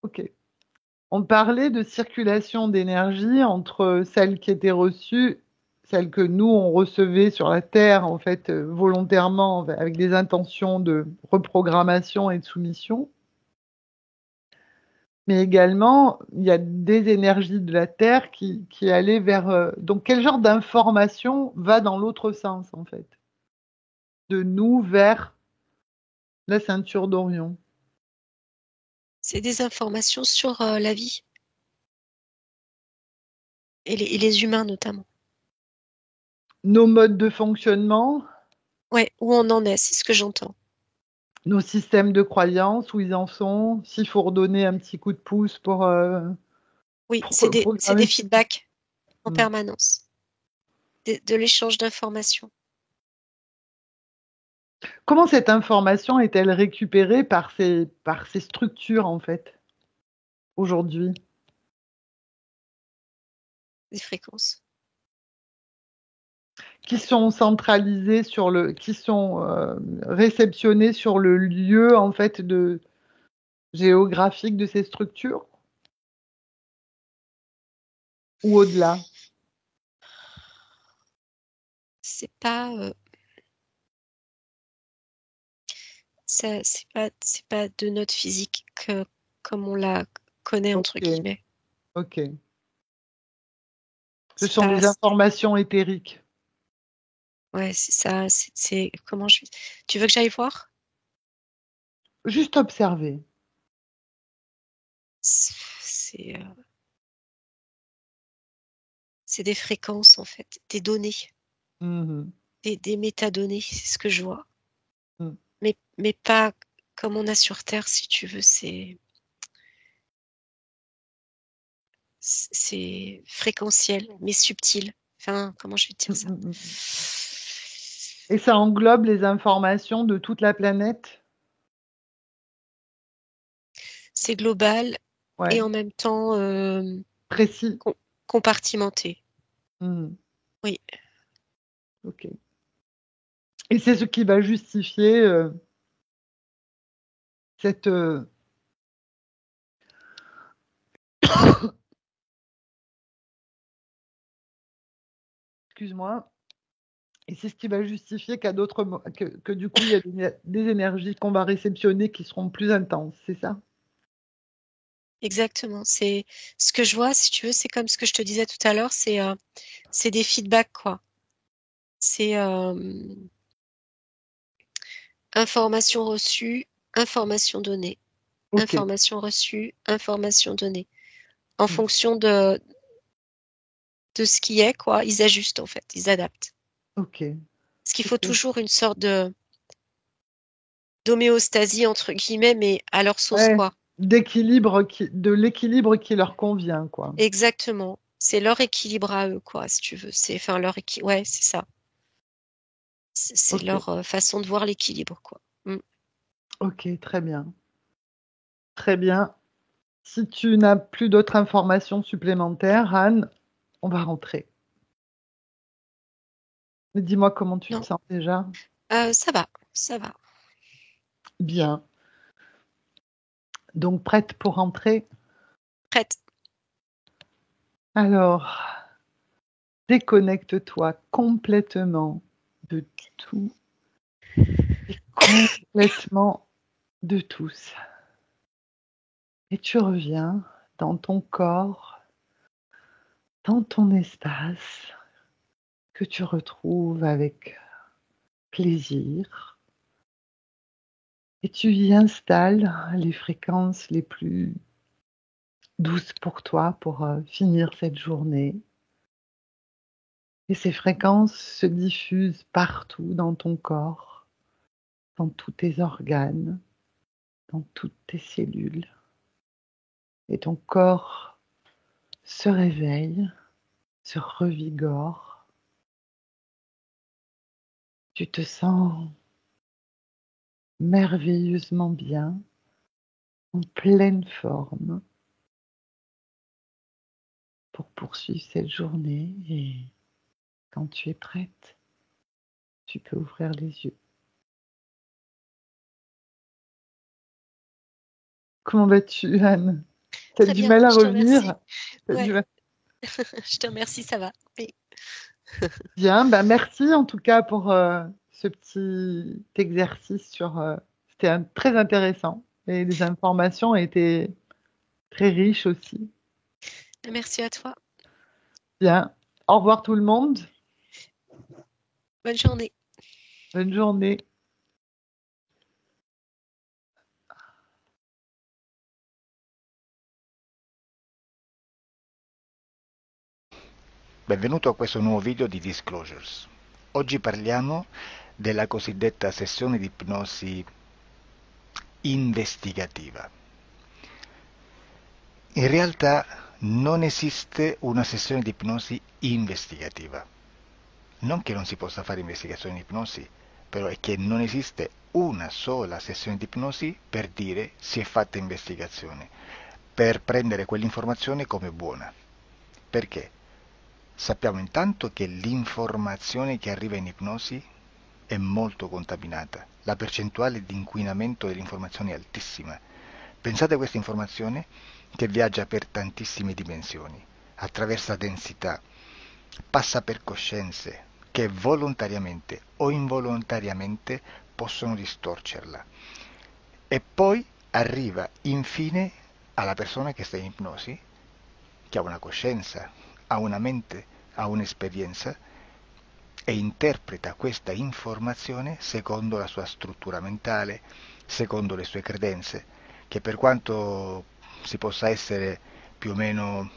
Ok. On parlait de circulation d'énergie entre celles qui étaient reçues, celles que nous, on recevait sur la Terre, en fait, volontairement, avec des intentions de reprogrammation et de soumission. Mais également, il y a des énergies de la Terre qui allaient vers... donc, quel genre d'information va dans l'autre sens, en fait? De nous vers la ceinture d'Orion. C'est des informations sur la vie et les humains notamment. Nos modes de fonctionnement, Ouais, où on en est, c'est ce que j'entends. nos systèmes de croyances, où ils en sont, s'il faut redonner un petit coup de pouce Oui, pour c'est des programmer. feedbacks en Hmm. permanence, de l'échange d'informations. Comment cette information est-elle récupérée par ces structures, en fait, aujourd'hui, Des fréquences. qui sont centralisées qui sont réceptionnées sur le lieu, en fait, géographique de ces structures, ou au-delà? C'est pas, c'est pas de notre physique comme on la connaît entre Ok, guillemets. ok. Ce C'est sont pas, des informations éthériques. ouais, c'est ça. Comment tu veux que j'aille voir? Juste observer. C'est, c'est des fréquences en fait, des données, Mhm. des métadonnées, c'est ce que je vois. Mhm. Mais pas comme on a sur Terre, si tu veux. C'est fréquentiel, mais subtil. Enfin, comment je vais te dire ça? Mhm. Et ça englobe les informations de toute la planète? C'est global et Ouais, en même temps précis. com- compartimenté. Mhm. Oui, Ok. Et c'est ce qui va justifier cette, excuse-moi, et c'est ce qui va justifier que du coup, il y a des énergies qu'on va réceptionner qui seront plus intenses, c'est ça? exactement. C'est ce que je vois, si tu veux, c'est comme ce que je te disais tout à l'heure, c'est des feedbacks, quoi. C'est information reçue, information donnée, Ok. information reçue, information donnée. En Mm. fonction de ce qui est, quoi, ils ajustent en fait, ils adaptent. Ok. Parce qu'il faut Ok. toujours une sorte de d'homéostasie entre guillemets, mais à leur sauce, Ouais. quoi. De l'équilibre qui leur convient, quoi. Exactement. C'est leur équilibre à eux, quoi, si tu veux. Enfin, ouais, c'est ça. C'est Ok. leur façon de voir l'équilibre, quoi. Mm. Ok, très bien. Très bien. Si tu n'as plus d'autres informations supplémentaires, Anne, on va rentrer. Mais dis-moi comment tu te Non, sens déjà. ça va, ça va. Bien. Donc, prête pour rentrer? Prête. Alors, Déconnecte-toi complètement de tout et complètement de tous. Et tu reviens dans ton corps, dans ton espace, que tu retrouves avec plaisir. Et tu y installes les fréquences les plus douces pour toi pour finir cette journée. Et ces fréquences se diffusent partout dans ton corps, dans tous tes organes, dans toutes tes cellules. Et ton corps se réveille, se revigore. Tu te sens merveilleusement bien, en pleine forme pour poursuivre cette journée. Et quand tu es prête, tu peux ouvrir les yeux. Comment vas-tu, Anne? T'as Très du bien, mal à je te remercie. revenir? T'as du Ouais, mal. je te remercie, ça va. Oui. Bien, bah merci en tout cas pour ce petit exercice sur. C'était très intéressant et les informations étaient très riches aussi. Merci à toi. Bien, au revoir tout le monde. Bonne journée. Bonne journée. Benvenuto a questo nuovo video di Disclosures. Oggi parliamo della cosiddetta sessione di ipnosi investigativa. In realtà non esiste una sessione di ipnosi investigativa. Non che non si possa fare investigazione di ipnosi, però è che non esiste una sola sessione di ipnosi per dire si è fatta investigazione, per prendere quell'informazione come buona. Perché? Sappiamo intanto che l'informazione che arriva in ipnosi è molto contaminata, la percentuale di inquinamento dell'informazione è altissima. Pensate a questa informazione che viaggia per tantissime dimensioni, attraversa densità, passa per coscienze che volontariamente o involontariamente possono distorcerla e poi arriva infine alla persona che sta in ipnosi, che ha una coscienza, ha una mente, ha un'esperienza e interpreta questa informazione secondo la sua struttura mentale, secondo le sue credenze, che per quanto si possa essere più o meno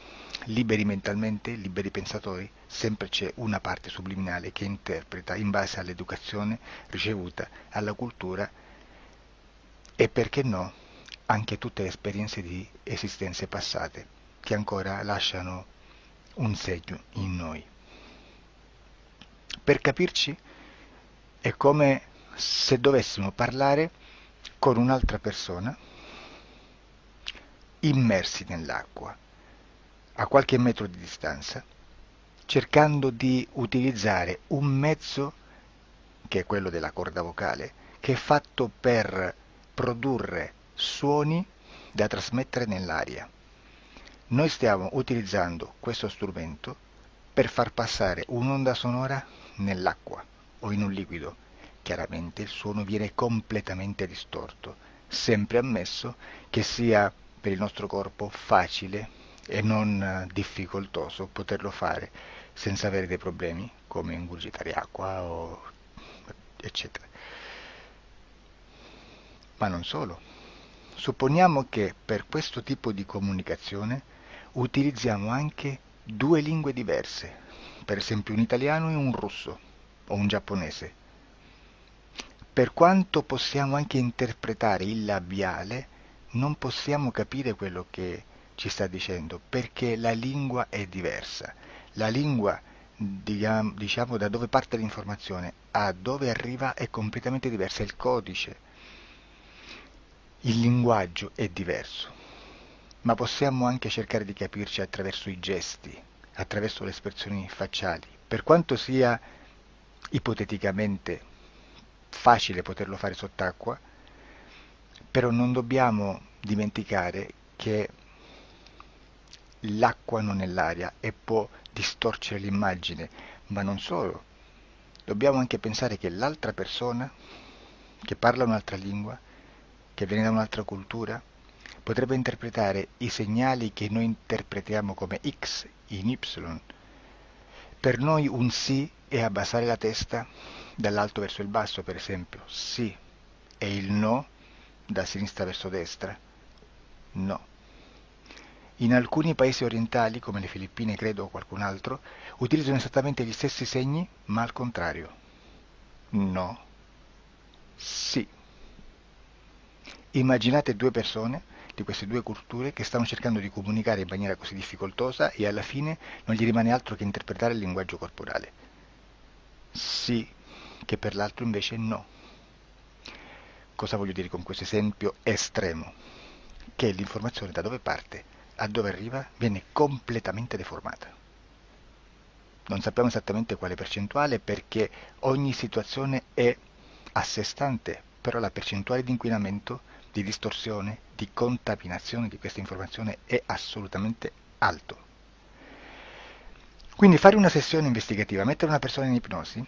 liberi mentalmente, liberi pensatori, sempre c'è una parte subliminale che interpreta in base all'educazione ricevuta, alla cultura e perché no, anche tutte le esperienze di esistenze passate che ancora lasciano un segno in noi. Per capirci, è come se dovessimo parlare con un'altra persona immersi nell'acqua, a qualche metro di distanza, cercando di utilizzare un mezzo, che è quello della corda vocale, che è fatto per produrre suoni da trasmettere nell'aria. Noi stiamo utilizzando questo strumento per far passare un'onda sonora nell'acqua o in un liquido. Chiaramente il suono viene completamente distorto, sempre ammesso che sia per il nostro corpo facile e non difficoltoso poterlo fare senza avere dei problemi come ingurgitare acqua o eccetera. Ma non solo. Supponiamo che per questo tipo di comunicazione utilizziamo anche due lingue diverse, per esempio un italiano e un russo o un giapponese. Per quanto possiamo anche interpretare il labiale, non possiamo capire quello che ci sta dicendo, perché la lingua è diversa. La lingua, diciamo, da dove parte l'informazione a dove arriva è completamente diversa, il codice, il linguaggio è diverso, ma possiamo anche cercare di capirci attraverso i gesti, attraverso le espressioni facciali. Per quanto sia ipoteticamente facile poterlo fare sott'acqua, però non dobbiamo dimenticare che l'acqua non è l'aria e può distorcere l'immagine, ma non solo. Dobbiamo anche pensare che l'altra persona, che parla un'altra lingua, che viene da un'altra cultura, potrebbe interpretare i segnali che noi interpretiamo come X in Y. Per noi un sì è abbassare la testa dall'alto verso il basso, per esempio, sì, e il no da sinistra verso destra, no. In alcuni paesi orientali, come le Filippine credo o qualcun altro, utilizzano esattamente gli stessi segni, ma al contrario. No, sì. Immaginate due persone di queste due culture che stanno cercando di comunicare in maniera così difficoltosa e alla fine non gli rimane altro che interpretare il linguaggio corporale. Sì, che per l'altro invece no. Cosa voglio dire con questo esempio estremo? Che l'informazione da dove parte a dove arriva viene completamente deformata. Non sappiamo esattamente quale percentuale perché ogni situazione è a sé stante, però la percentuale di inquinamento, di distorsione, di contaminazione di questa informazione è assolutamente alto. Quindi fare una sessione investigativa, mettere una persona in ipnosi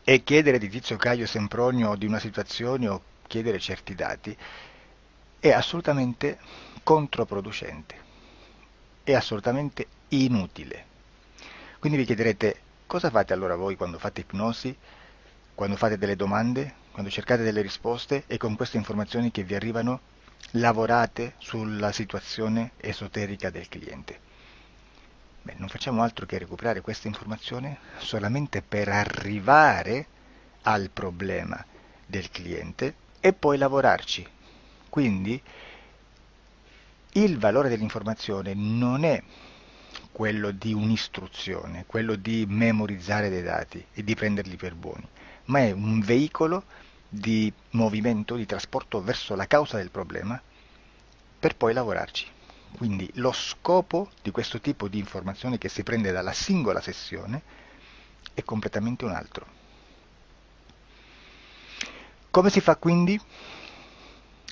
e chiedere di Tizio Caio Sempronio di una situazione o chiedere certi dati è assolutamente controproducente, è assolutamente inutile. Quindi vi chiederete cosa fate allora voi quando fate ipnosi, quando fate delle domande, quando cercate delle risposte e con queste informazioni che vi arrivano lavorate sulla situazione esoterica del cliente. Beh, non facciamo altro che recuperare questa informazione solamente per arrivare al problema del cliente e poi lavorarci. Quindi il valore dell'informazione non è quello di un'istruzione, quello di memorizzare dei dati e di prenderli per buoni, ma è un veicolo di movimento, di trasporto verso la causa del problema per poi lavorarci. Quindi lo scopo di questo tipo di informazione che si prende dalla singola sessione è completamente un altro. Come si fa quindi?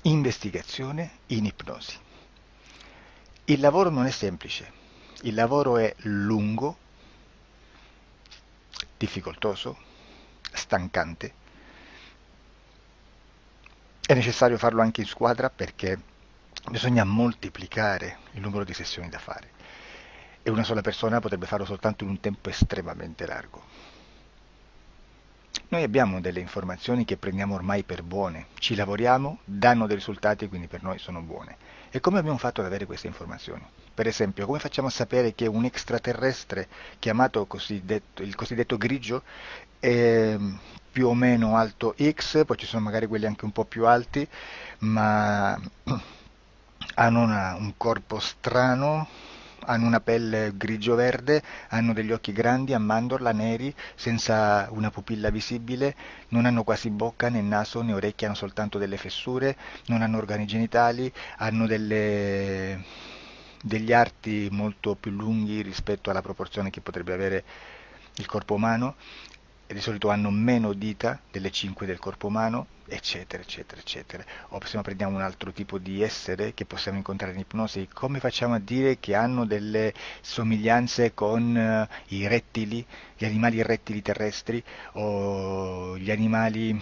Investigazione in ipnosi. Il lavoro non è semplice, il lavoro è lungo, difficoltoso, stancante. È necessario farlo anche in squadra perché bisogna moltiplicare il numero di sessioni da fare e una sola persona potrebbe farlo soltanto in un tempo estremamente largo. Noi abbiamo delle informazioni che prendiamo ormai per buone, ci lavoriamo, danno dei risultati e quindi per noi sono buone. E come abbiamo fatto ad avere queste informazioni? Per esempio, come facciamo a sapere che un extraterrestre chiamato il cosiddetto grigio è più o meno alto X, poi ci sono magari quelli anche un po' più alti, ma hanno un corpo strano, hanno una pelle grigio-verde, hanno degli occhi grandi a mandorla, neri, senza una pupilla visibile, non hanno quasi bocca, né naso, né orecchie, hanno soltanto delle fessure, non hanno organi genitali, hanno degli arti molto più lunghi rispetto alla proporzione che potrebbe avere il corpo umano, e di solito hanno meno dita delle 5 del corpo umano, eccetera, eccetera, eccetera. O se prendiamo un altro tipo di essere che possiamo incontrare in ipnosi, come facciamo a dire che hanno delle somiglianze con i rettili, gli animali rettili terrestri o gli animali,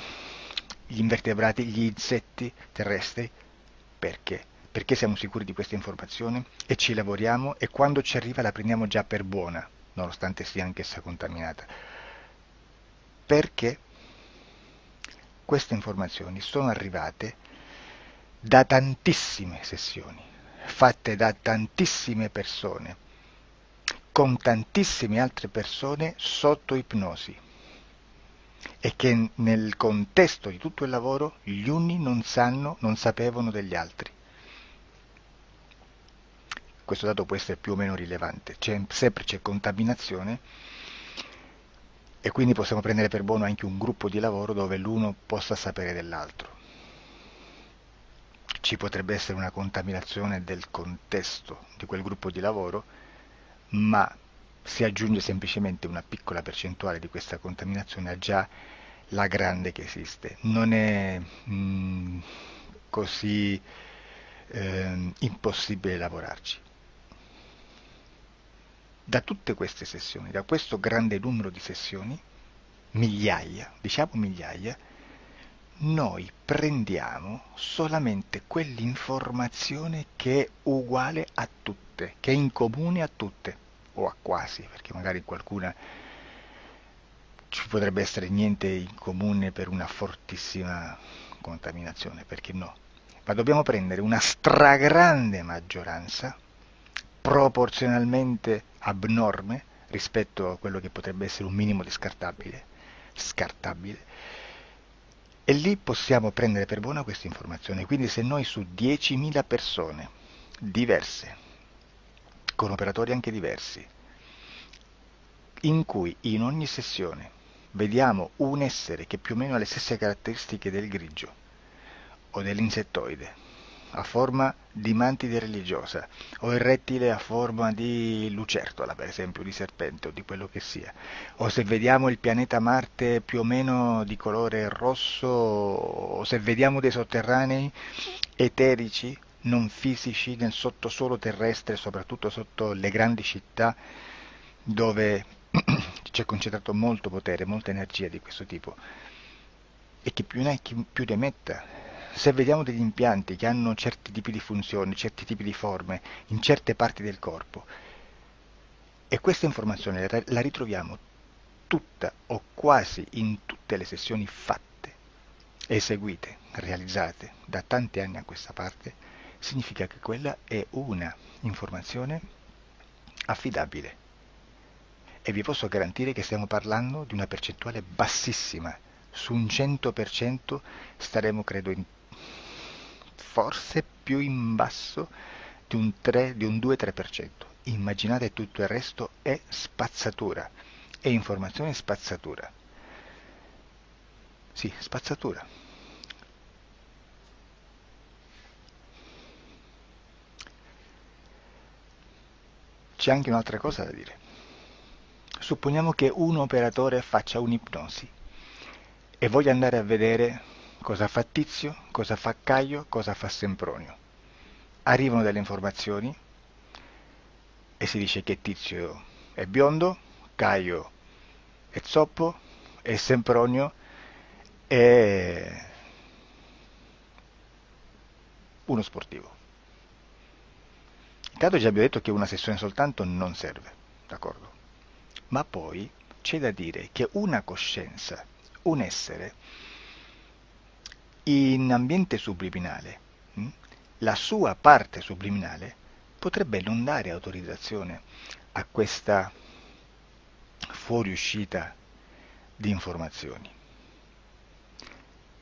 gli invertebrati, gli insetti terrestri? Perché? Perché siamo sicuri di questa informazione e ci lavoriamo e quando ci arriva la prendiamo già per buona, nonostante sia anch'essa contaminata. Perché queste informazioni sono arrivate da tantissime sessioni, fatte da tantissime persone, con tantissime altre persone sotto ipnosi, e che nel contesto di tutto il lavoro gli uni non sapevano degli altri. Questo dato può essere più o meno rilevante, sempre c'è contaminazione e quindi possiamo prendere per buono anche un gruppo di lavoro dove l'uno possa sapere dell'altro. Ci potrebbe essere una contaminazione del contesto di quel gruppo di lavoro, ma si aggiunge semplicemente una piccola percentuale di questa contaminazione a già la grande che esiste. Non è così impossibile lavorarci. Da tutte queste sessioni, da questo grande numero di sessioni, migliaia, diciamo migliaia, noi prendiamo solamente quell'informazione che è uguale a tutte, che è in comune a tutte, o a quasi, perché magari qualcuna ci potrebbe essere niente in comune per una fortissima contaminazione, perché no? Ma dobbiamo prendere una stragrande maggioranza, proporzionalmente abnorme rispetto a quello che potrebbe essere un minimo di scartabile, e lì possiamo prendere per buona questa informazione. Quindi se noi su 10.000 persone diverse, con operatori anche diversi, in cui in ogni sessione vediamo un essere che più o meno ha le stesse caratteristiche del grigio o dell'insettoide, a forma di mantide religiosa, o il rettile a forma di lucertola, per esempio, di serpente o di quello che sia, o se vediamo il pianeta Marte più o meno di colore rosso, o se vediamo dei sotterranei eterici, non fisici, nel sottosuolo terrestre, soprattutto sotto le grandi città, dove c'è concentrato molto potere, molta energia di questo tipo, e chi più ne ha chi più ne metta. Se vediamo degli impianti che hanno certi tipi di funzioni, certi tipi di forme in certe parti del corpo, e questa informazione la ritroviamo tutta o quasi in tutte le sessioni fatte, eseguite, realizzate da tanti anni a questa parte, significa che quella è una informazione affidabile. E vi posso garantire che stiamo parlando di una percentuale bassissima. Su un 100% staremo, credo, forse più in basso di un 2-3%. Immaginate, tutto il resto è spazzatura, è informazione spazzatura. Sì, spazzatura. C'è anche un'altra cosa da dire. Supponiamo che un operatore faccia un'ipnosi e voglia andare a vedere cosa fa Tizio, cosa fa Caio, cosa fa Sempronio. Arrivano delle informazioni e si dice che Tizio è biondo, Caio è zoppo e Sempronio è uno sportivo. Intanto già abbiamo detto che una sessione soltanto non serve, d'accordo? Ma poi c'è da dire che una coscienza, un essere, in ambiente subliminale, la sua parte subliminale potrebbe non dare autorizzazione a questa fuoriuscita di informazioni.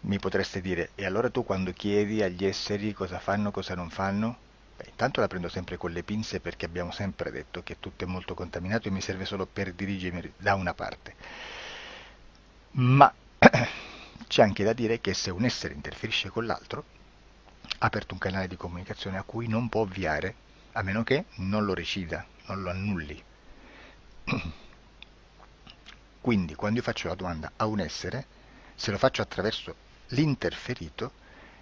Mi potreste dire, e allora tu quando chiedi agli esseri cosa fanno, cosa non fanno? Beh, intanto la prendo sempre con le pinze, perché abbiamo sempre detto che tutto è molto contaminato e mi serve solo per dirigermi da una parte. Ma c'è anche da dire che se un essere interferisce con l'altro, ha aperto un canale di comunicazione a cui non può ovviare, a meno che non lo recida, non lo annulli. Quindi quando io faccio la domanda a un essere, se lo faccio attraverso l'interferito,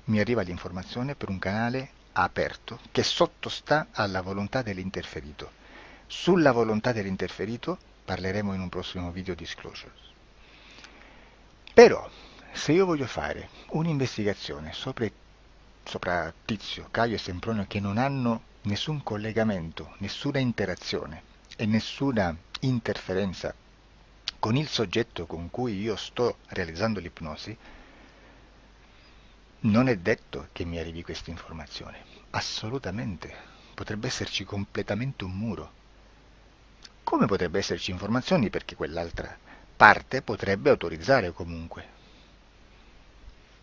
mi arriva l'informazione per un canale aperto che sottostà alla volontà dell'interferito. Sulla volontà dell'interferito parleremo in un prossimo video disclosures. Però, se io voglio fare un'investigazione sopra Tizio, Caio e Sempronio, che non hanno nessun collegamento, nessuna interazione e nessuna interferenza con il soggetto con cui io sto realizzando l'ipnosi, non è detto che mi arrivi questa informazione. Assolutamente. Potrebbe esserci completamente un muro. Come potrebbe esserci informazioni, perché quell'altra parte potrebbe autorizzare comunque.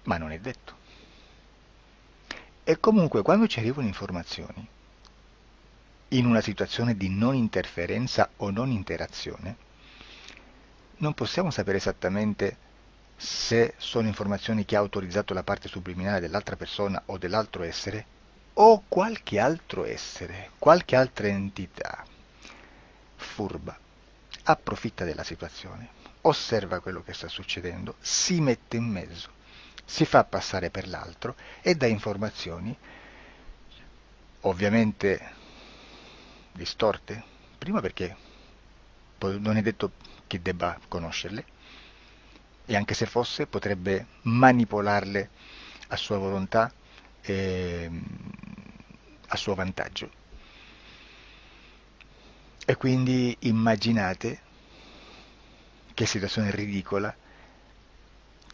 Ma non è detto. E comunque quando ci arrivano informazioni, in una situazione di non interferenza o non interazione, non possiamo sapere esattamente se sono informazioni che ha autorizzato la parte subliminale dell'altra persona o dell'altro essere, o qualche altro essere, qualche altra entità furba, approfitta della situazione, osserva quello che sta succedendo, si mette in mezzo, si fa passare per l'altro e dà informazioni, ovviamente distorte, prima perché non è detto che debba conoscerle, e anche se fosse potrebbe manipolarle a sua volontà e a suo vantaggio. E quindi immaginate che situazione ridicola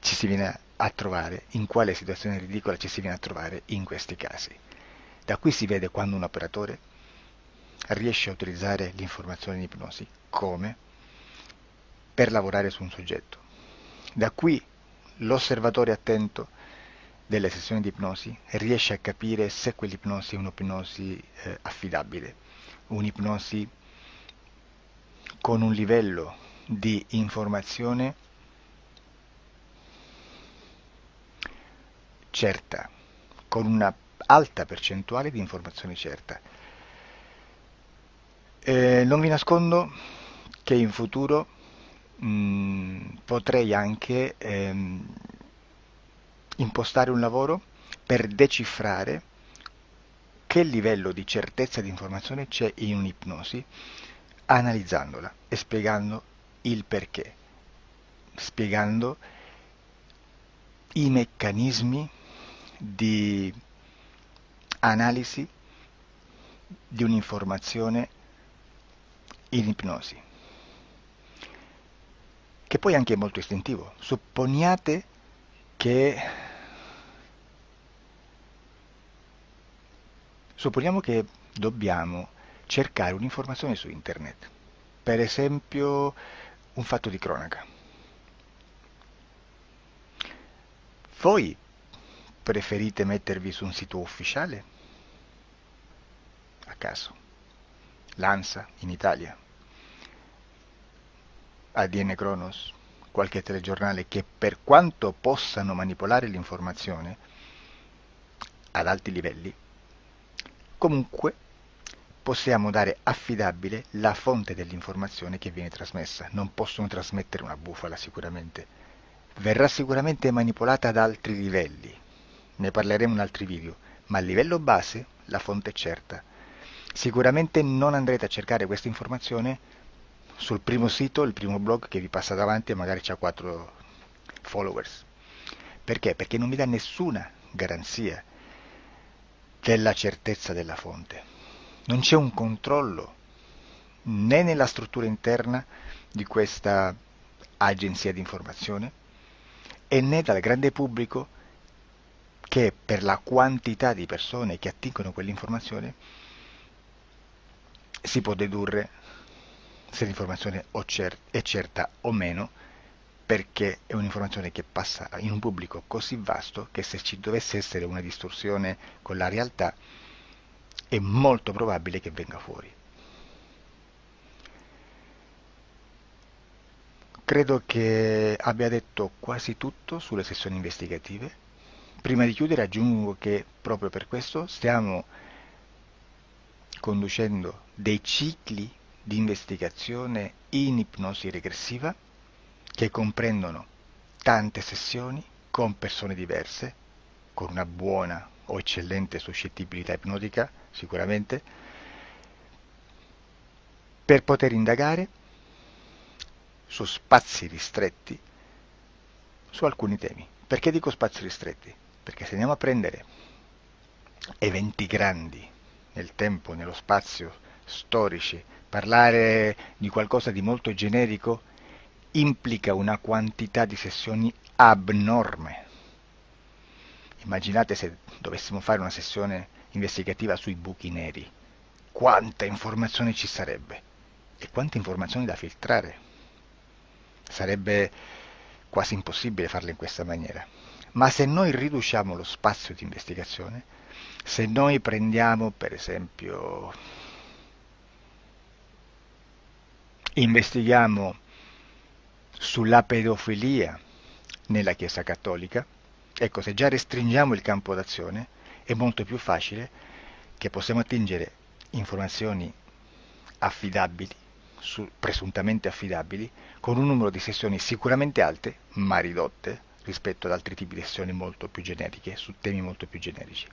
ci si viene a trovare, in quale situazione ridicola ci si viene a trovare in questi casi. Da qui si vede quando un operatore riesce a utilizzare l'informazione in ipnosi come per lavorare su un soggetto. Da qui l'osservatore attento delle sessioni di ipnosi riesce a capire se quell'ipnosi è un'ipnosi affidabile, un'ipnosi con un livello di informazione certa, con una alta percentuale di informazione certa. Non vi nascondo che in futuro potrei anche impostare un lavoro per decifrare che livello di certezza di informazione c'è in un'ipnosi, analizzandola e spiegando il perché, spiegando i meccanismi di analisi di un'informazione in ipnosi, che poi anche è molto istintivo. Supponiamo che dobbiamo cercare un'informazione su internet, per esempio un fatto di cronaca. Voi preferite mettervi su un sito ufficiale? A caso. L'ANSA in Italia, ADN Kronos, qualche telegiornale che per quanto possano manipolare l'informazione ad alti livelli, comunque possiamo dare affidabile la fonte dell'informazione che viene trasmessa. Non possono trasmettere una bufala sicuramente. Verrà sicuramente manipolata ad altri livelli. Ne parleremo in altri video, ma a livello base la fonte è certa. Sicuramente non andrete a cercare questa informazione sul primo sito, il primo blog che vi passa davanti e magari c'ha 4 followers. Perché? Perché non vi dà nessuna garanzia della certezza della fonte. Non c'è un controllo né nella struttura interna di questa agenzia di informazione e né dal grande pubblico, che per la quantità di persone che attingono quell'informazione si può dedurre se l'informazione è certa o meno, perché è un'informazione che passa in un pubblico così vasto che se ci dovesse essere una distorsione con la realtà è molto probabile che venga fuori. Credo che abbia detto quasi tutto sulle sessioni investigative. Prima di chiudere aggiungo che proprio per questo stiamo conducendo dei cicli di investigazione in ipnosi regressiva che comprendono tante sessioni con persone diverse, con una buona o eccellente suscettibilità ipnotica sicuramente, per poter indagare su spazi ristretti su alcuni temi. Perché dico spazi ristretti? Perché se andiamo a prendere eventi grandi nel tempo, nello spazio, storici, parlare di qualcosa di molto generico implica una quantità di sessioni abnorme. Immaginate se dovessimo fare una sessione investigativa sui buchi neri, quanta informazione ci sarebbe e quante informazioni da filtrare. Sarebbe quasi impossibile farlo in questa maniera. Ma se noi riduciamo lo spazio di investigazione, se noi prendiamo per esempio, investighiamo sulla pedofilia nella Chiesa Cattolica, ecco, se già restringiamo il campo d'azione è molto più facile che possiamo attingere informazioni affidabili, presuntamente affidabili, con un numero di sessioni sicuramente alte, ma ridotte rispetto ad altri tipi di sessioni molto più generiche, su temi molto più generici.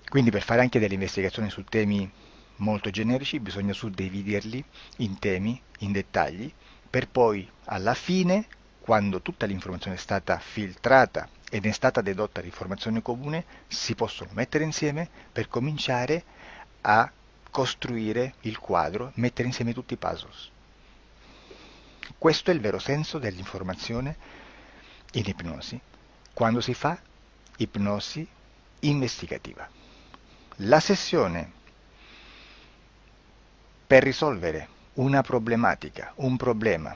Quindi per fare anche delle investigazioni su temi molto generici, bisogna suddividerli in temi, in dettagli, per poi alla fine, quando tutta l'informazione è stata filtrata ed è stata dedotta l'informazione comune, si possono mettere insieme per cominciare a costruire il quadro, mettere insieme tutti i puzzles. Questo è il vero senso dell'informazione in ipnosi, quando si fa ipnosi investigativa. La sessione per risolvere una problematica, un problema,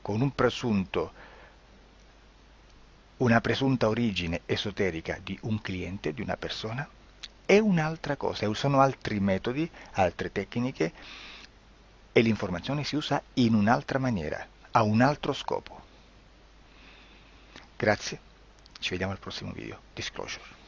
con una presunta origine esoterica di un cliente, di una persona, è un'altra cosa, sono altri metodi, altre tecniche e l'informazione si usa in un'altra maniera, ha un altro scopo. Grazie, ci vediamo al prossimo video. Disclosure.